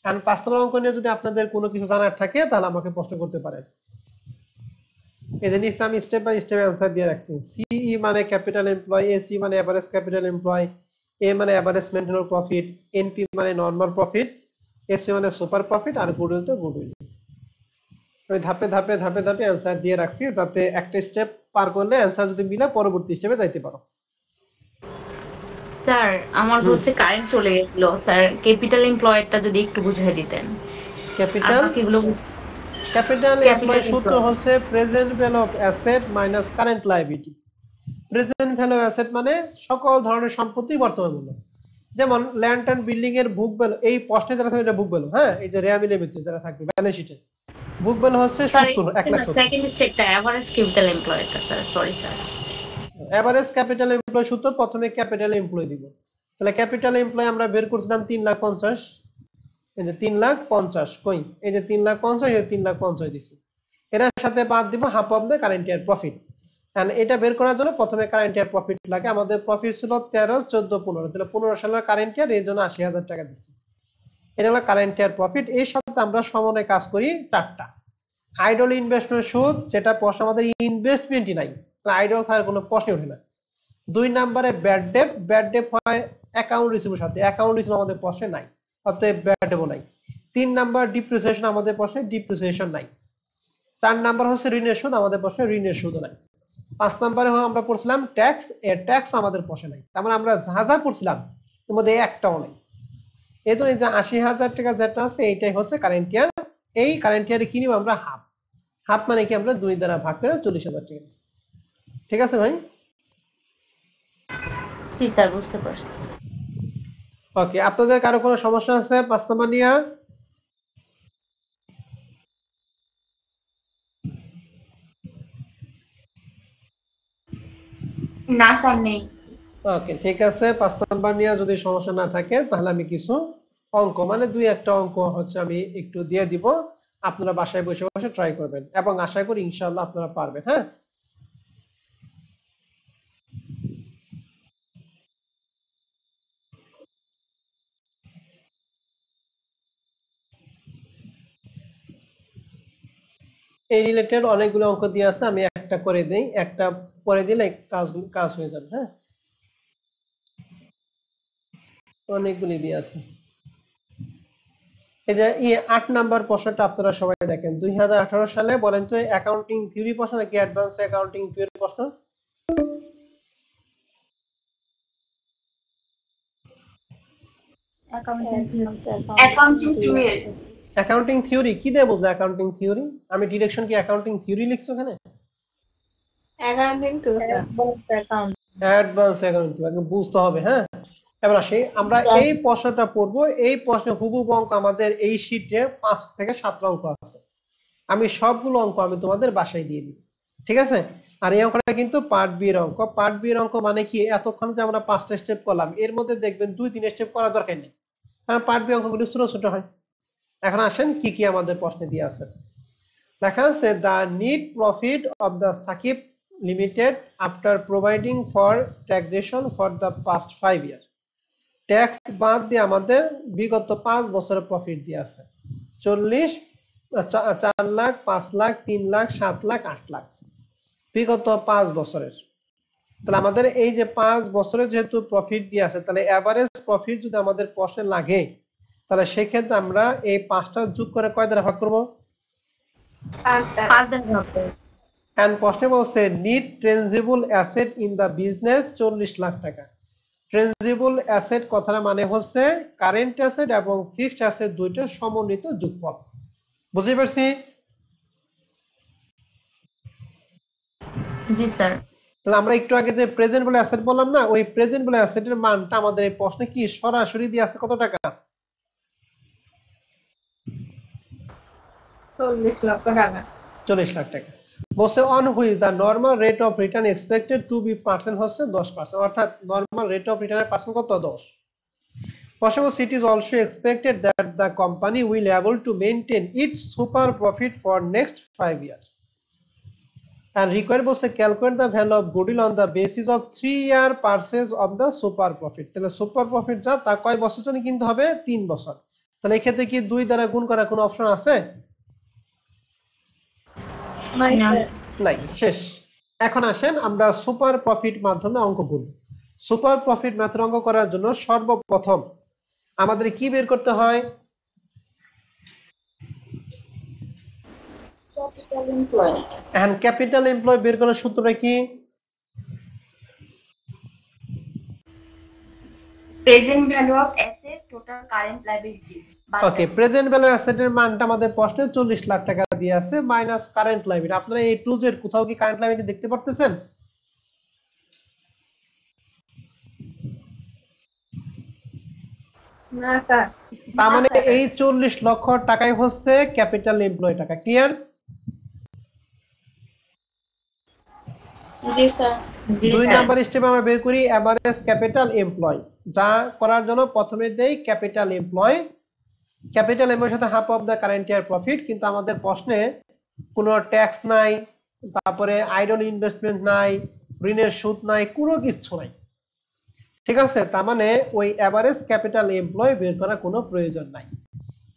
কারণ 5 নম্বর অঙ্ক নিয়ে যদি আপনাদের কোনো কিছু জানার থাকে তাহলে আমাকে প্রশ্ন করতে পারেন। এদের নিচে আমি স্টেপ বাই স্টেপ অ্যান্সার দিয়ে রাখছি। সিই মানে ক্যাপিটাল এমপ্লয়, এসি মানে এভারেজ ক্যাপিটাল এমপ্লয়, এ মানে এভারেজ মেইনটেনেবল প্রফিট, এনপি মানে নরমাল প্রফিট, এসপি মানে সুপার প্রফিট, আর গুডউইল তো গুডউইল। আমি ধাপে ধাপে অ্যান্সার দিয়ে রাখছি যাতে একটা স্টেপ পার করলে অ্যান্সার যদি মিলে পরবর্তী স্টেপে যাইতে পারো। স্যার আমার হচ্ছে কারেন্ট চলে গেছিল স্যার, ক্যাপিটাল এমপ্লয়েডটা যদি একটু বুঝিয়ে দিতেন। ক্যাপিটাল এমপ্লয় সূত্র হচ্ছে present value of asset minus current liability. Present value of asset মানে সকল ধরনের সম্পত্তি বর্তমান মূল্য। যেমন ল্যান্ড এন্ড বিল্ডিং এর বুক ভ্যালু, এই প্রশ্নে যারা থাকবে এটা বুক ভ্যালু। হ্যাঁ, এই যে রেয়ামিলে ভিত্তি যারা থাকবে ব্যালেন্স শিটে বুক ভ্যালু হচ্ছে 70, 1,70,000। সেকেন্ড স্টেপটা এভারেজ ক্যাপিটাল এমপ্লয়েডটা sir, sorry sir. Average capital employ সূত্র প্রথমে ক্যাপিটাল এমপ্লয় দিব। তাহলে ক্যাপিটাল এমপ্লয় আমরা বের করছিলাম 3,50,000। এই যে 3,50,000 কই? এই যে 3,50,000, এই যে 3,50,000 দিছি। এর সাথে বাদ দিব half of the current year profit. And এটা বের করার জন্য প্রথমে কারেন্ট ইয়ার প্রফিট লাগে। আমাদের প্রফিট ছিল 13, 14, 15। তাহলে 15 সালের কারেন্ট ইয়ার, এর জন্য 80,000 টাকা দিছি। এটা হলো কারেন্ট ইয়ার প্রফিট। এই সাথে আমরা সমন্বয়ে কাজ করি 4টা। আইডল ইনভেস্টমেন্ট সুদ, যেটা প্রশ্ন আমাদের ইনভেস্টমেন্টই নাই, আইডল থাকার কোনো প্রশ্নই ওঠে না। 2 নম্বরে ব্যাড ডেট হয় অ্যাকাউন্ট রিসিভের সাথে, অ্যাকাউন্ট রিসিভ আমাদের প্রশ্নে নাই, অতএব ব্যাড ডেটও নাই। 3 নাম্বার ডিপ্রিসিয়েশন আমাদের প্রশ্নে ডিপ্রিসিয়েশন নাই। 4 নাম্বার হচ্ছে ঋণের সুদ, আমাদের প্রশ্নে ঋণের সুদও নাই। 5 নাম্বারে আমরা পড়ছিলাম ট্যাক্স, এর ট্যাক্স আমাদের প্রশ্নে নাই। তার মানে আমরা যা পড়ছিলাম এর মধ্যে একটাও নাই। এই জন্য এই যে 80,000 টাকা যেটা আছে এইটাই হচ্ছে কারেন্ট ইয়ার। এই কারেন্ট ইয়ারে কি নিব আমরা? হাফ মানে কি আমরা 2 দ্বারা ভাগ করে 40,000 টাকা নিচ্ছি। ঠিক আছে ভাই? জি স্যার, বুঝতে পারছি। ওকে, আপনাদের কারো কোনো সমস্যা আছে 5 নাম্বার নিয়ে? না স্যার, নেই। ওকে, ঠিক আছে। 5 নাম্বার নিয়ে যদি সমস্যা না থাকে তাহলে আমি কিছু অঙ্ক মানে 2-1টা অঙ্ক হচ্ছে আমি একটু দিয়ে দিব, আপনারা বাসায় বসে ট্রাই করবেন এবং আশা করি ইনশাআল্লাহ আপনারা পারবেন। হ্যাঁ, এই রিলেটেড অনেকগুলো অঙ্ক দিয়ে আছে, আমি একটা করে দেই, একটা করে দিলে কাজ হয়ে যাবে। হ্যাঁ, অনেকগুলি দিয়ে আছে। এই যে 8 নাম্বার প্রশ্নটা আপনারা সবাই দেখেন, 2018 সালে বলেন তো অ্যাকাউন্টিং থিওরি প্রশ্ন নাকি অ্যাডভান্স অ্যাকাউন্টিং থিওরি প্রশ্ন? অ্যাকাউন্টিং থিওরি কি দিয়ে বুঝলে? অ্যাকাউন্টিং থিওরি আমি ডিরেকশন কি অ্যাকাউন্টিং থিওরি লিখছো এখানে? Accounting two sir, advance accounting আগে বুঝতে হবে। হ্যাঁ, এবার আসি আমরা এই প্রশ্নটা পড়বো। এই প্রশ্নে হুবহু অঙ্ক আমাদের এই শীটে 5 থেকে 7 অঙ্ক আছে। আমি সবগুলো অঙ্ক আমি তোমাদের বাসায় দিয়ে দিই, ঠিক আছে? আর এই অঙ্কটা কিন্তু পার্ট বি এর অঙ্ক। পার্ট বি এর অঙ্ক মানে কি, এতক্ষণ যে আমরা 5টা স্টেপ করলাম এর মধ্যে দেখবেন 2-3 স্টেপ করা দরকার নেই, কারণ পার্ট বি অঙ্কগুলো ছোট ছোট হয়। এখন আসেন কি কি আমাদের প্রশ্নে দিয়ে আছে। লেখা আছে the net profit of the Sakib limited after providing for taxation for the past 5 year. Tax বাদ দিয়ে আমাদের বিগত 5 বছরের প্রফিট দিয়ে আছে 40, 4 লাখ, 5 লাখ, 3 লাখ, 7 লাখ, 8 লাখ, বিগত 5 বছরের। তাহলে আমাদের এই যে 5 বছরের যেহেতু প্রফিট দিয়ে আছে, তাহলে এভারেজ প্রফিট যদি আমাদের প্রশ্নে লাগে, তাহলে সেক্ষেত্রে আমরা এই 5টা যোগ করে কয় দ্বারা ভাগ করব? 5 দ্বারা। এন্ড প্রশ্নে বলছে net tangible asset in the business 40 lakh টাকা। ট্রেনজিবল অ্যাসেট কথার মানে হচ্ছে কারেন্ট অ্যাসেট এবং ফিক্সড অ্যাসেট দুইটার সমন্বিত যোগফল। বুঝতে পারছি? জি স্যার। তাহলে আমরা একটু আগে যে প্রেজেন্টেবল অ্যাসেট বললাম না, ওই প্রেজেন্টেবল অ্যাসেটের মানটা আমাদের এই প্রশ্নে কি সরাসরি দিয়ে আছে কত টাকা? 40 লক্ষ টাকা। 40 লাখ টাকা। বলছে on which the normal rate of return expected to be percent হচ্ছে 10%, অর্থাৎ নরমাল রেট অফ রিটার্নের পার্সেন্ট কত? 10। Possible it is also expected that the company will able to maintain its super profit for next 5 years. And required was to calculate the value of goodwill on the basis of 3-year purchase of the super profit. তাহলে super profit যা তা কয় বছর জন্য কিনতে হবে? 3 বছর। তাহলে এই ক্ষেত্রে কি 2 দ্বারা গুণ করার কোনো অপশন আছে? নাই, শেষ। এখন আসেন আমরা সুপার প্রফিট মাধ্যমে অঙ্ক করব। সুপার প্রফিট মেথড অঙ্ক করার জন্য সর্বপ্রথম আমাদের কি বের করতে হয়? Capital employ. And capital employ বের করার সূত্রটা কি? Present value of asset total current liabilities. Okay, present value অ্যাসেটের মানটা আমাদের প্রশ্নে 40 লাখ টাকা দিয়ে আছে মাইনাস কারেন্ট লায়াবিলিটি। আপনারা এই টু জেড কোথাও কি কারেন্ট লায়াবিলিটি দেখতে পারতেছেন? না স্যার। তার মানে এই 40 লক্ষ টাকাই হচ্ছে ক্যাপিটাল এমপ্লয় টাকা। ক্লিয়ার? জি স্যার। 2 নাম্বার স্টেপে আমরা বের করি এভারেজ ক্যাপিটাল এমপ্লয়। যা করার জন্য প্রথমে দেই ক্যাপিটাল এমপ্লয়। ক্যাপিটাল এমপ্লয়ের সাথে half of the current year profit, কিন্তু আমাদের প্রশ্নে কোনো ট্যাক্স নাই, তারপরে আইডল ইনভেস্টমেন্ট নাই, ঋণের সুদ নাই, কোনো কিছু নাই। ঠিক আছে, তার মানে ওই এভারেজ ক্যাপিটাল এমপ্লয় বের করার কোনো প্রয়োজন নাই।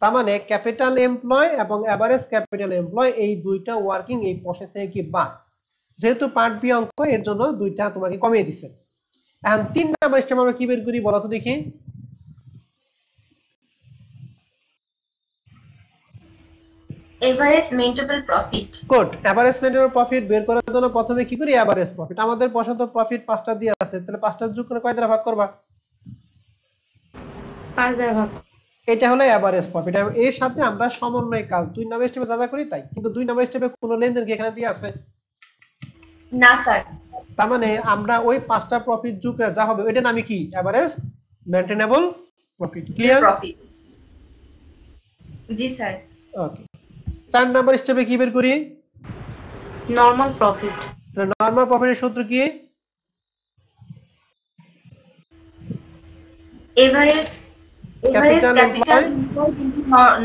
তার মানে ক্যাপিটাল এমপ্লয় এবং এভারেজ ক্যাপিটাল এমপ্লয় এই দুইটা ওয়ার্কিং এই প্রশ্ন থেকে কি বাদ। যেহেতু পার্ট বি অঙ্ক এর জন্য দুইটা তোমাকে কমিয়ে দিছে। এখন 3 নাম্বার স্টেপ আমরা কি বের করি বলো তো দেখি। Average maintainable profit. Good. Average maintainable profit বের করার জন্য প্রথমে কি করি? Average profit. আমাদের প্রশ্ন তো প্রফিট 5টা দিয়ে আছে, তাহলে 5টা যোগ করে কয় দ্বারা ভাগ করবা? 5 দ্বারা ভাগ। এটা হলো এভারেজ প্রফিট। এর সাথে আমরা সমন্বয় কাজ 2 নাম্বার স্টেপে যা যা করি তাই, কিন্তু 2 নাম্বার স্টেপে কোনো লেনদেন কি এখানে দিয়ে আছে? না স্যার। তার মানে আমরা ওই 5টা প্রফিট যোগ করে যা হবে ওইটার নামই কি? Average maintainable profit. Clear? Profit. জি স্যার। ওকে, 4 নাম্বার স্টেপে কি বের করি? Normal profit. তাহলে নরমাল প্রফিটের সূত্র কি? Average capital employ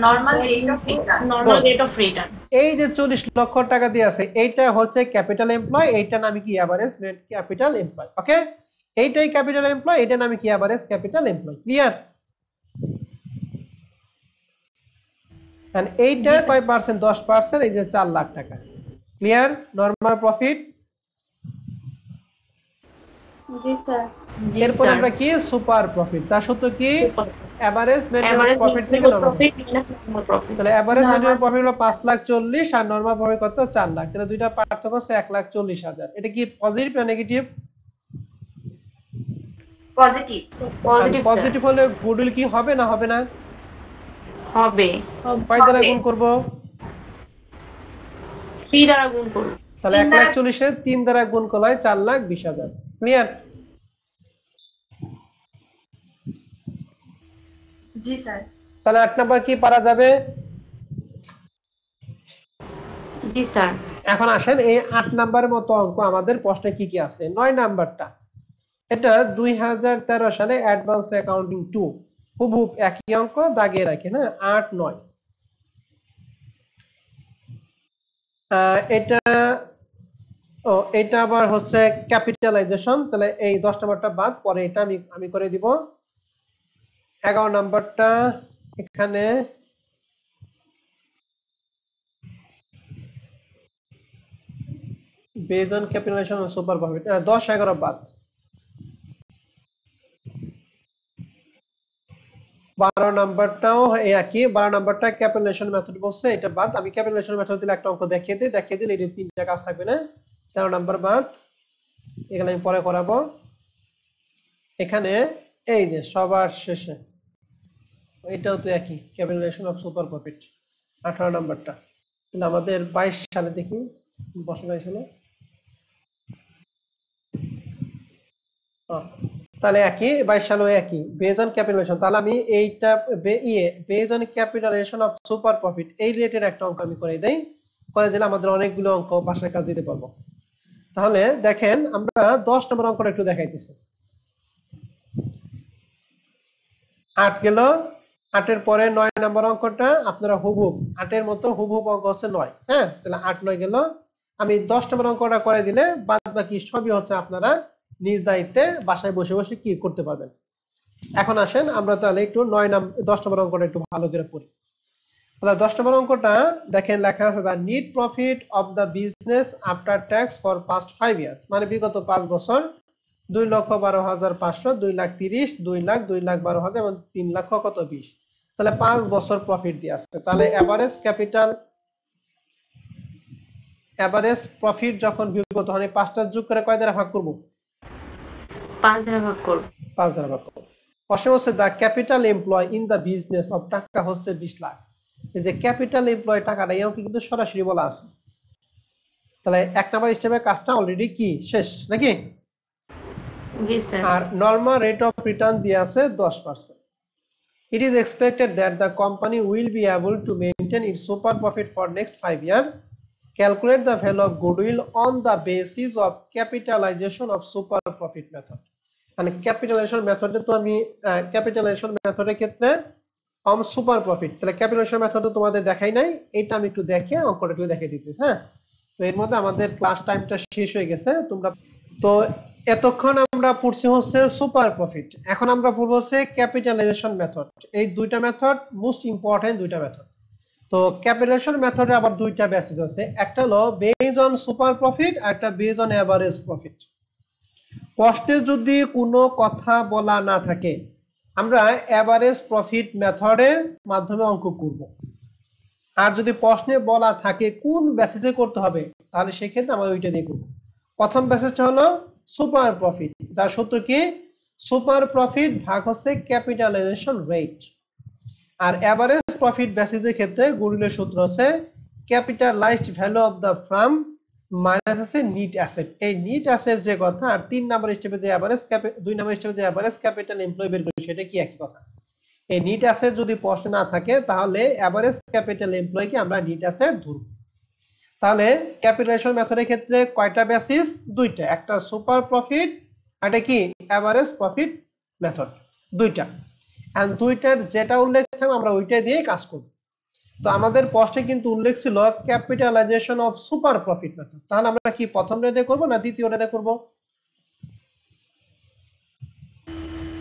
normal rate of return. Normal rate of return. এই যে 40 লক্ষ টাকা দিয়ে আছে এইটা হচ্ছে ক্যাপিটাল এমপ্লয়, এইটা নামে কি? Average capital employ. ওকে, এইটাই ক্যাপিটাল এমপ্লয়, এটা নামে কি? Average capital employ. Clear? and এইটা কয় পার্সেন্ট 10% এই যে 4 লাখ টাকা ক্লিয়ার নরমাল প্রফিট জি স্যার এরপর আমরা কি সুপার প্রফিট তার সূত্র কি এভারেজ মেইনটেনেন্স প্রফিট থেকে নরমাল প্রফিট তাহলে এভারেজ মেইনটেনেন্স প্রফিট হলো 5,40,000 আর নরমাল প্রফিট কত 4 লাখ তাহলে দুইটা পার্থক্য হচ্ছে 1,40,000 এটা কি পজিটিভ না নেগেটিভ পজিটিভ পজিটিভ হলে গুডউইল কি হবে না হবে না হবে কয় দ্বারা গুণ করব 3 দ্বারা গুণ করব তাহলে 1,40,000 এর 3 দ্বারা গুণ করলে 4,20,000 ক্লিয়ার জি স্যার তাহলে 8 নাম্বার কি পারা যাবে জি স্যার এখন আসেন এই 8 নাম্বারের মতো অঙ্ক আমাদের প্রশ্নে কি কি আছে 9 নাম্বারটা এটা 2013 সালে অ্যাডভান্স অ্যাকাউন্টিং 2 হুবহু একই অঙ্ক দাগিয়ে রাখে না 8 9 এটা আবার হচ্ছে ক্যাপিটালাইজেশন তাহলে এই 10 নাম্বারটা বাদ পরে এটা আমি করে দিব 11 নাম্বারটা এখানে based on capitalization and super profit 10 11 বাদ 12 নাম্বারটাও একই 12 নাম্বারটা ক্যাপিটালাইজেশন মেথড বলছে এটা বাদ আমি ক্যাপিটালাইজেশন মেথড দিলে একটা অঙ্ক দেখিয়ে দিলে এই তিনটা কাজ থাকবে না 13 নাম্বার বাদ এখানে আমি পরে করাবো এখানে এই যে সবার শেষে এটাও তো একই ক্যাপিটালাইজেশন অফ সুপার প্রফিট 18 নাম্বারটা তাহলে আমাদের 22 সালে দেখি বছর হয়েছিল তাহলে একই 22 সালেও একই বেজ অন ক্যাপিটালাইজেশন তাহলে আমি এইটা base on capitalisation of super profit এই রিলেটেড একটা অঙ্ক আমি করে দিই করে দিলে আমাদের অনেকগুলো অঙ্ক বাসায় কাজ দিতে পারবো তাহলে দেখেন আমরা 10 নম্বর অঙ্কটা একটু দেখাইতেছি 8 গেল 8 এর পরে 9 নম্বর অঙ্কটা আপনারা হুবহু 8 এর মতো হুবহু অঙ্ক হচ্ছে 9 হ্যাঁ তাহলে 8 9 গেল আমি 10 নম্বর অঙ্কটা করে দিলে বাদ বাকি সবই হচ্ছে আপনারা নিজ দায়িত্বে বাসায় বসে বসে কি করতে পারবেন এখন আসেন আমরা তাহলে একটু 10 নম্বর অঙ্কটা একটু ভালো করে পড়ি তাহলে 10 নম্বর অঙ্কটা দেখেন লেখা আছে the net profit of the business after tax for past 5 year মানে বিগত 5 বছর 2,12,500 2,30,000 2,12,000 এবং 3 লক্ষ কত 20 তাহলে 5 বছর প্রফিট দিয়ে আসছে তাহলে এভারেজ প্রফিট যখন বিগত হয় 5টা যোগ করে কয় দ্বারা ভাগ করব 5 দ্বারা ভাগ করব 5 দ্বারা ভাগ করব প্রশ্ন হচ্ছে the capital employ in the business of টাকা হচ্ছে 20 লাখ এই যে ক্যাপিটাল এমপ্লয় টাকাটা এও কিন্তু সরাসরি বলা আছে তাহলে এক নাম্বার স্টেপে কাজটা অলরেডি কি শেষ নাকি জি স্যার আর নরমাল রেট অফ রিটার্ন দিয়ে আছে 10% it is expected that the company will be able to maintain its super profit for next 5 years calculate the value of goodwill on the basis of capitalization of super profit method মানে capitalisation মেথডে তো আমি capitalisation মেথডের ক্ষেত্রে super profit তাহলে capitalisation method তোমাদের দেখাই নাই এটা আমি একটু দেখে অঙ্কটা একটু দেখিয়ে দিতেছি হ্যাঁ তো এর মধ্যে আমাদের ক্লাস টাইমটা শেষ হয়ে গেছে তোমরা তো এতক্ষণ আমরা পড়ছি হচ্ছে সুপার প্রফিট এখন আমরা পড়ব হচ্ছে ক্যাপিটালাইজেশন মেথড এই দুইটা মেথড মোস্ট ইম্পর্টেন্ট দুইটা মেথড তো ক্যাপিটালাইজেশন মেথডে আবার দুইটা বেসিস আছে একটা হলো বেজ অন সুপার প্রফিট আর একটা বেজ অন এভারেজ প্রফিট প্রশ্নে যদি কোনো কথা বলা না থাকে আমরা এভারেজ প্রফিট মেথডের মাধ্যমে অঙ্ক করব আর যদি প্রশ্নে বলা থাকে কোন বেসিসে করতে হবে তাহলে সেই ক্ষেত্রে আমরা ওইটা দিয়ে করব প্রথম বেসিসটা হলো সুপার প্রফিট যার সূত্র কি সুপার প্রফিট ভাগ হচ্ছে ক্যাপিটালাইজেশন রেট আর এভারেজ প্রফিট বেসিসের ক্ষেত্রে গুডউইলের সূত্র হচ্ছে capitalised value of the firm minus আছে নিট অ্যাসেট এই নিট অ্যাসেট যে কথা আর 3 নাম্বার স্টেপে যে এভারেজ 2 নাম্বার স্টেপে যে এভারেজ ক্যাপিটাল এমপ্লয় বের করি সেটা কি একই কথা এই নিট অ্যাসেট যদি প্রশ্ন না থাকে তাহলে এভারেজ ক্যাপিটাল এমপ্লয়কে আমরা নিট অ্যাসেট ধরব তাহলে ক্যাপিটালাইজেশন মেথডের ক্ষেত্রে কয়টা বেসিস দুইটা একটা সুপার প্রফিট আর একটা কি এভারেজ প্রফিট মেথড দুইটা এন্ড দুইটার যেটা উল্লেখ থাকবে আমরা ওইটা দিয়ে কাজ করব তো আমাদের প্রশ্নে কিন্তু উল্লেখ ছিল capitalisation of super profit method তাহলে আমরা কি প্রথম রেটে করব না দ্বিতীয় রেটে করব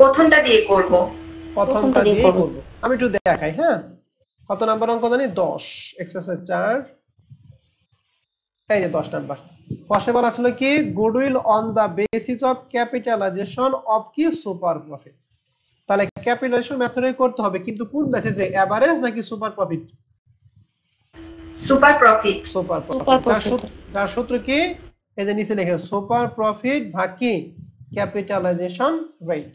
প্রথমটা দিয়ে করব প্রথমটা দিয়ে করব আমি একটু দেখাই হ্যাঁ কত নাম্বার অঙ্ক জানি 10 এক্সারসাইজ 4 এই যে 10 নাম্বার প্রশ্নে বলা ছিল কি goodwill on the basis of capitalisation of কি সুপার প্রফিট তাহলে ক্যাপিটালাইজেশন মেথডে করতে হবে কিন্তু কোন বেসিসে এভারেজ নাকি super profit super profit super profit যার সূত্র কি এই যে নিচে লেখা সুপার প্রফিট ভাগ কি ক্যাপিটালাইজেশন রেট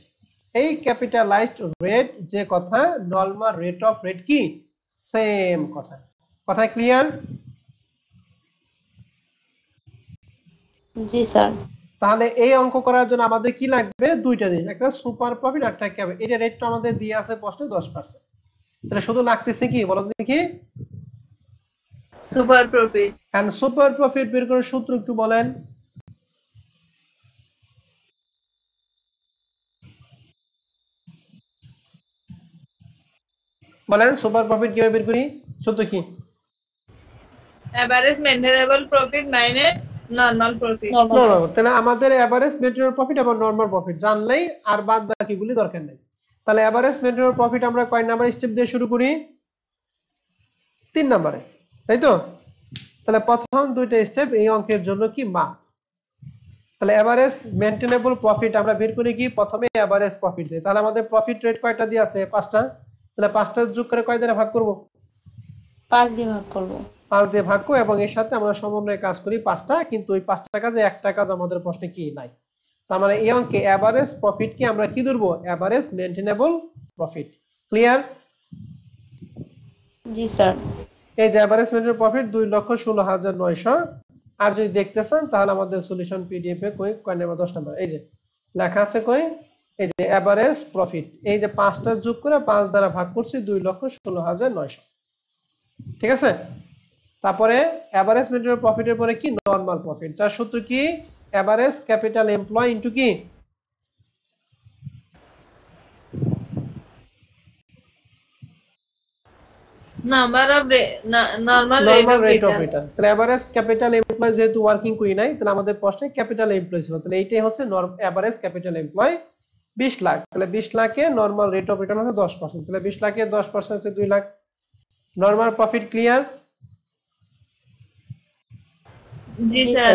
এই ক্যাপিটালাইজড রেট যে কথা নরমাল রেট অফ রেট কি সেম কথা কথা ক্লিয়ার জি স্যার তাহলে এই অঙ্ক করার জন্য আমাদের কি লাগবে দুইটা জিনিস একটা সুপার প্রফিট আর একটা ক্যাপিটাল এটা রেটটা আমাদের দিয়ে আছে প্রশ্নে 10% তাহলে শুধু লাগতেছে কি বলো দেখি super profit and super profit বের করার সূত্র একটু বলেন বলেন সুপার প্রফিট কিভাবে বের করি সূত্র কি average maintainable profit minus normal profit তাহলে আমাদের এভারেজ মেইনটেনেবল প্রফিট এবং নরমাল প্রফিট জানলেই আর বাদ বাকিগুলি দরকার নেই তাহলে এভারেজ মেইনটেনেবল প্রফিট আমরা কয় নাম্বার স্টেপ দিয়ে শুরু করি 3 নম্বরে তাই তো তাহলে প্রথম দুইটা স্টেপ এই অঙ্কের জন্য কি মাপ তাহলে এভারেজ মেইনটেনেবল প্রফিট আমরা বের করি কি প্রথমে এভারেজ প্রফিট দেই তাহলে আমাদের প্রফিট রেট কয়টা দিয়ে আছে 5টা তাহলে 5টা যোগ করে কয় দ্বারা ভাগ করব 5 দিয়ে ভাগ করব 5 দিয়ে ভাগ করব এবং এর সাথে আমরা সমন্বয়ে কাজ করি 5টা কিন্তু ওই 5টা কাজে একটা কাজ আমাদের প্রশ্নে কি নাই তার মানে এই অঙ্কে এভারেজ প্রফিট কে আমরা কি ধরব এভারেজ মেইনটেনেবল প্রফিট ক্লিয়ার জি স্যার এই যে এভারেজ মেইনটেনেবল প্রফিট 2,16,900 আর যদি দেখতে চান তাহলে আমাদের সলিউশন পিডিএফ এ কয় নাম্বার 10 নাম্বার এই যে লেখা আছে কই এই যে এভারেজ প্রফিট এই যে 5টা যোগ করে 5 দ্বারা ভাগ করছি 2,16,900 ঠিক আছে তারপরে এভারেজ মেইনটেনেবল প্রফিটের পরে কি নরমাল প্রফিট যার সূত্র কি এভারেজ ক্যাপিটাল এমপ্লয় ইনটু কি number of normal rate of return তাহলে এভারেজ ক্যাপিটাল এমপ্লয় যেহেতু ওয়ার্কিং করি নাই তাহলে আমাদের প্রশ্নে ক্যাপিটাল এমপ্লয় ছিল তাহলে এইটাই হচ্ছে এভারেজ ক্যাপিটাল এমপ্লয় 20 লাখ তাহলে 20 লাখে নরমাল রেট অফ রিটার্ন হচ্ছে 10% তাহলে 20 লাখে 10% হচ্ছে 2 লাখ নরমাল প্রফিট ক্লিয়ার জি স্যার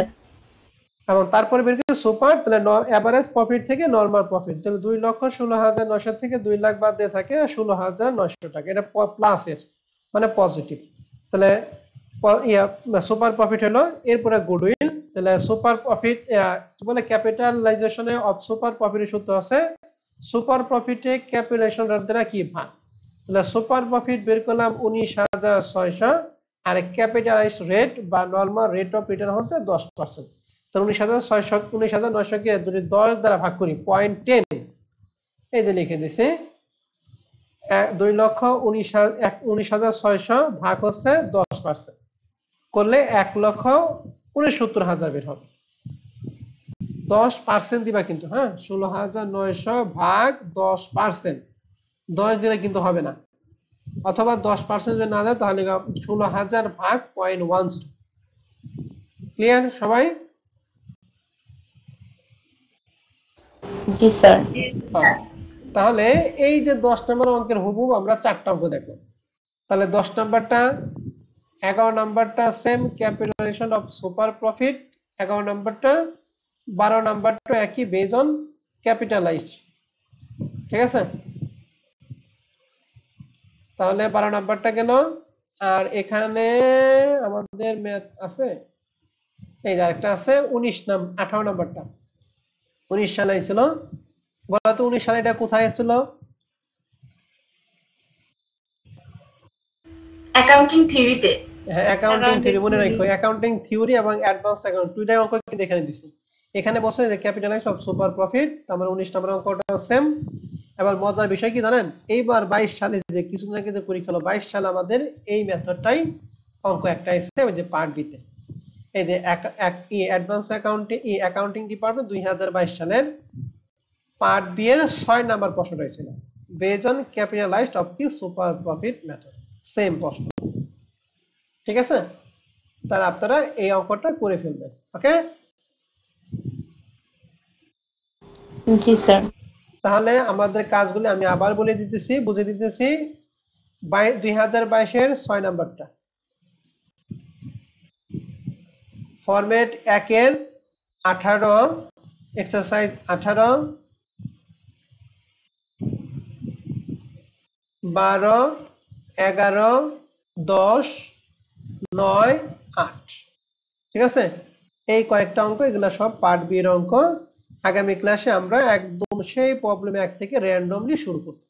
এবং তারপরে বের করি সুপার তাহলে এভারেজ প্রফিট থেকে নরমাল প্রফিট তাহলে 2,16,900 থেকে 2 লাখ বাদ দিয়ে থাকে 16,900 টাকা এটা প্লাস এর মানে পজিটিভ তাহলে সুপার প্রফিট হলো এরপরে গুডউইল তাহলে সুপার প্রফিট কি বলে ক্যাপিটালাইজেশনে অফ সুপার প্রফিটের সূত্র আছে সুপার প্রফিটে ক্যাপিটালাইজেশন রেট দ্বারা কি ভাগ তাহলে সুপার প্রফিট বের করলাম 19,600 আর ক্যাপিটালাইজড রেট বা নরমাল রেট অফ রিটার্ন হচ্ছে 10% তাহলে 19,900 কে যদি 10 দ্বারা ভাগ করি 0.10 এই যে লিখে দিছি 2,19,600 ভাগ হচ্ছে 10% করলে 1,69,000 বের হবে 10% দিবা কিন্তু হ্যাঁ 16,900 ভাগ 10% 10 দিলে কিন্তু হবে না অথবা 10% যদি না দেয় তাহলে 16,000 ভাগ 0.10 ক্লিয়ার সবাই জি স্যার তাহলে এই যে 10 নম্বর অঙ্কের হুবহু আমরা 4টা অঙ্ক দেখব তাহলে 10 নাম্বারটা 11 নাম্বারটা same capitalisation of super profit 11 নাম্বারটা 12 নাম্বারটা একই বেজ অন ক্যাপিটালাইজড ঠিক আছে তাহলে 12 নাম্বারটা গেল আর এখানে আমাদের ম্যাথ আছে এই যে আরেকটা আছে 18 নাম্বারটা 19 সালে ছিল বলা তো 19 সালে এটা কোথায় ছিল অ্যাকাউন্টিং থিওরিতে হ্যাঁ অ্যাকাউন্টিং থিওরি মনে রাখো অ্যাকাউন্টিং থিওরি এবং অ্যাডভান্স অ্যাকাউন্ট দুইটাই অঙ্ক কি দেখাই দিছি এখানে বলছে যে ক্যাপিটালাইজ অফ সুপার প্রফিট তারপর 19 নম্বর অঙ্কটা সেম এবার মজার বিষয় কি জানেন এইবার 22 সালে যে কিছুদিন আগে যে পরীক্ষা হলো 22 সালে আমাদের এই মেথডটাই অঙ্ক একটা এসেছে ওই যে পার্ট বি তে এই যে অ্যাডভান্স অ্যাকাউন্টিং ডিপার্টমেন্ট 2022 সালের পার্ট বি এর 6 নাম্বার প্রশ্নটা ছিল বেজ অন ক্যাপিটালাইজড অফ কি সুপার প্রফিট মেথড সেম প্রশ্ন ঠিক আছে তাহলে আপনারা এই অঙ্কটা করে ফেলবেন ওকে জি স্যার তাহলে আমাদের কাজগুলো আমি আবার বলে দিতেছি বুঝিয়ে দিতেছি 2022 এর 6 নাম্বারটা ফরম্যাট 1 এর 18 এক্সারসাইজ 18 12 11 10 9 8 ঠিক আছে এই কয়েকটা অঙ্ক এগুলা সব পার্ট বি এর অঙ্ক আগামী ক্লাসে আমরা একদম সেই প্রবলেম 1 থেকে র্যান্ডমলি শুরু করব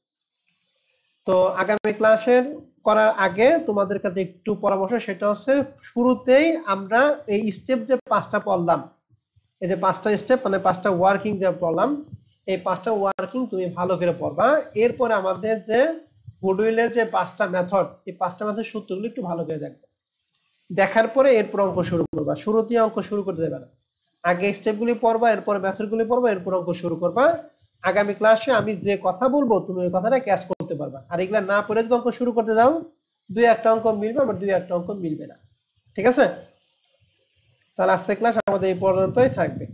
তো আগামী ক্লাসের করার আগে তোমাদের কাছে একটু পরামর্শ সেটা হচ্ছে শুরুতেই আমরা এই স্টেপ যে 5টা পড়লাম এই যে 5টা স্টেপ মানে 5টা ওয়ার্কিং যে পড়লাম এই 5টা ওয়ার্কিং তুমি ভালো করে পড়বা এরপর আমাদের যে গুডউইলের যে 5টা মেথড এই 5টা মেথড সূত্রগুলো একটু ভালো করে দেখবা দেখার পরে এরপর অঙ্ক শুরু করবা শুরুতেই অঙ্ক শুরু করতে যাবে না আগে স্টেপগুলি পড়বা এরপর মেথডগুলি পড়বা এরপর অঙ্ক শুরু করবা আগামী ক্লাসে আমি যে কথা বলবো তুমি ওই কথাটা ক্যাচ করতে পারবা আর এগুলা না পড়ে যদি অঙ্ক শুরু করতে যাও দুই একটা অঙ্ক মিলবে আবার দুই একটা অঙ্ক মিলবে না ঠিক আছে তাহলে আজকে ক্লাস আমাদের এই পর্যন্তই থাকবে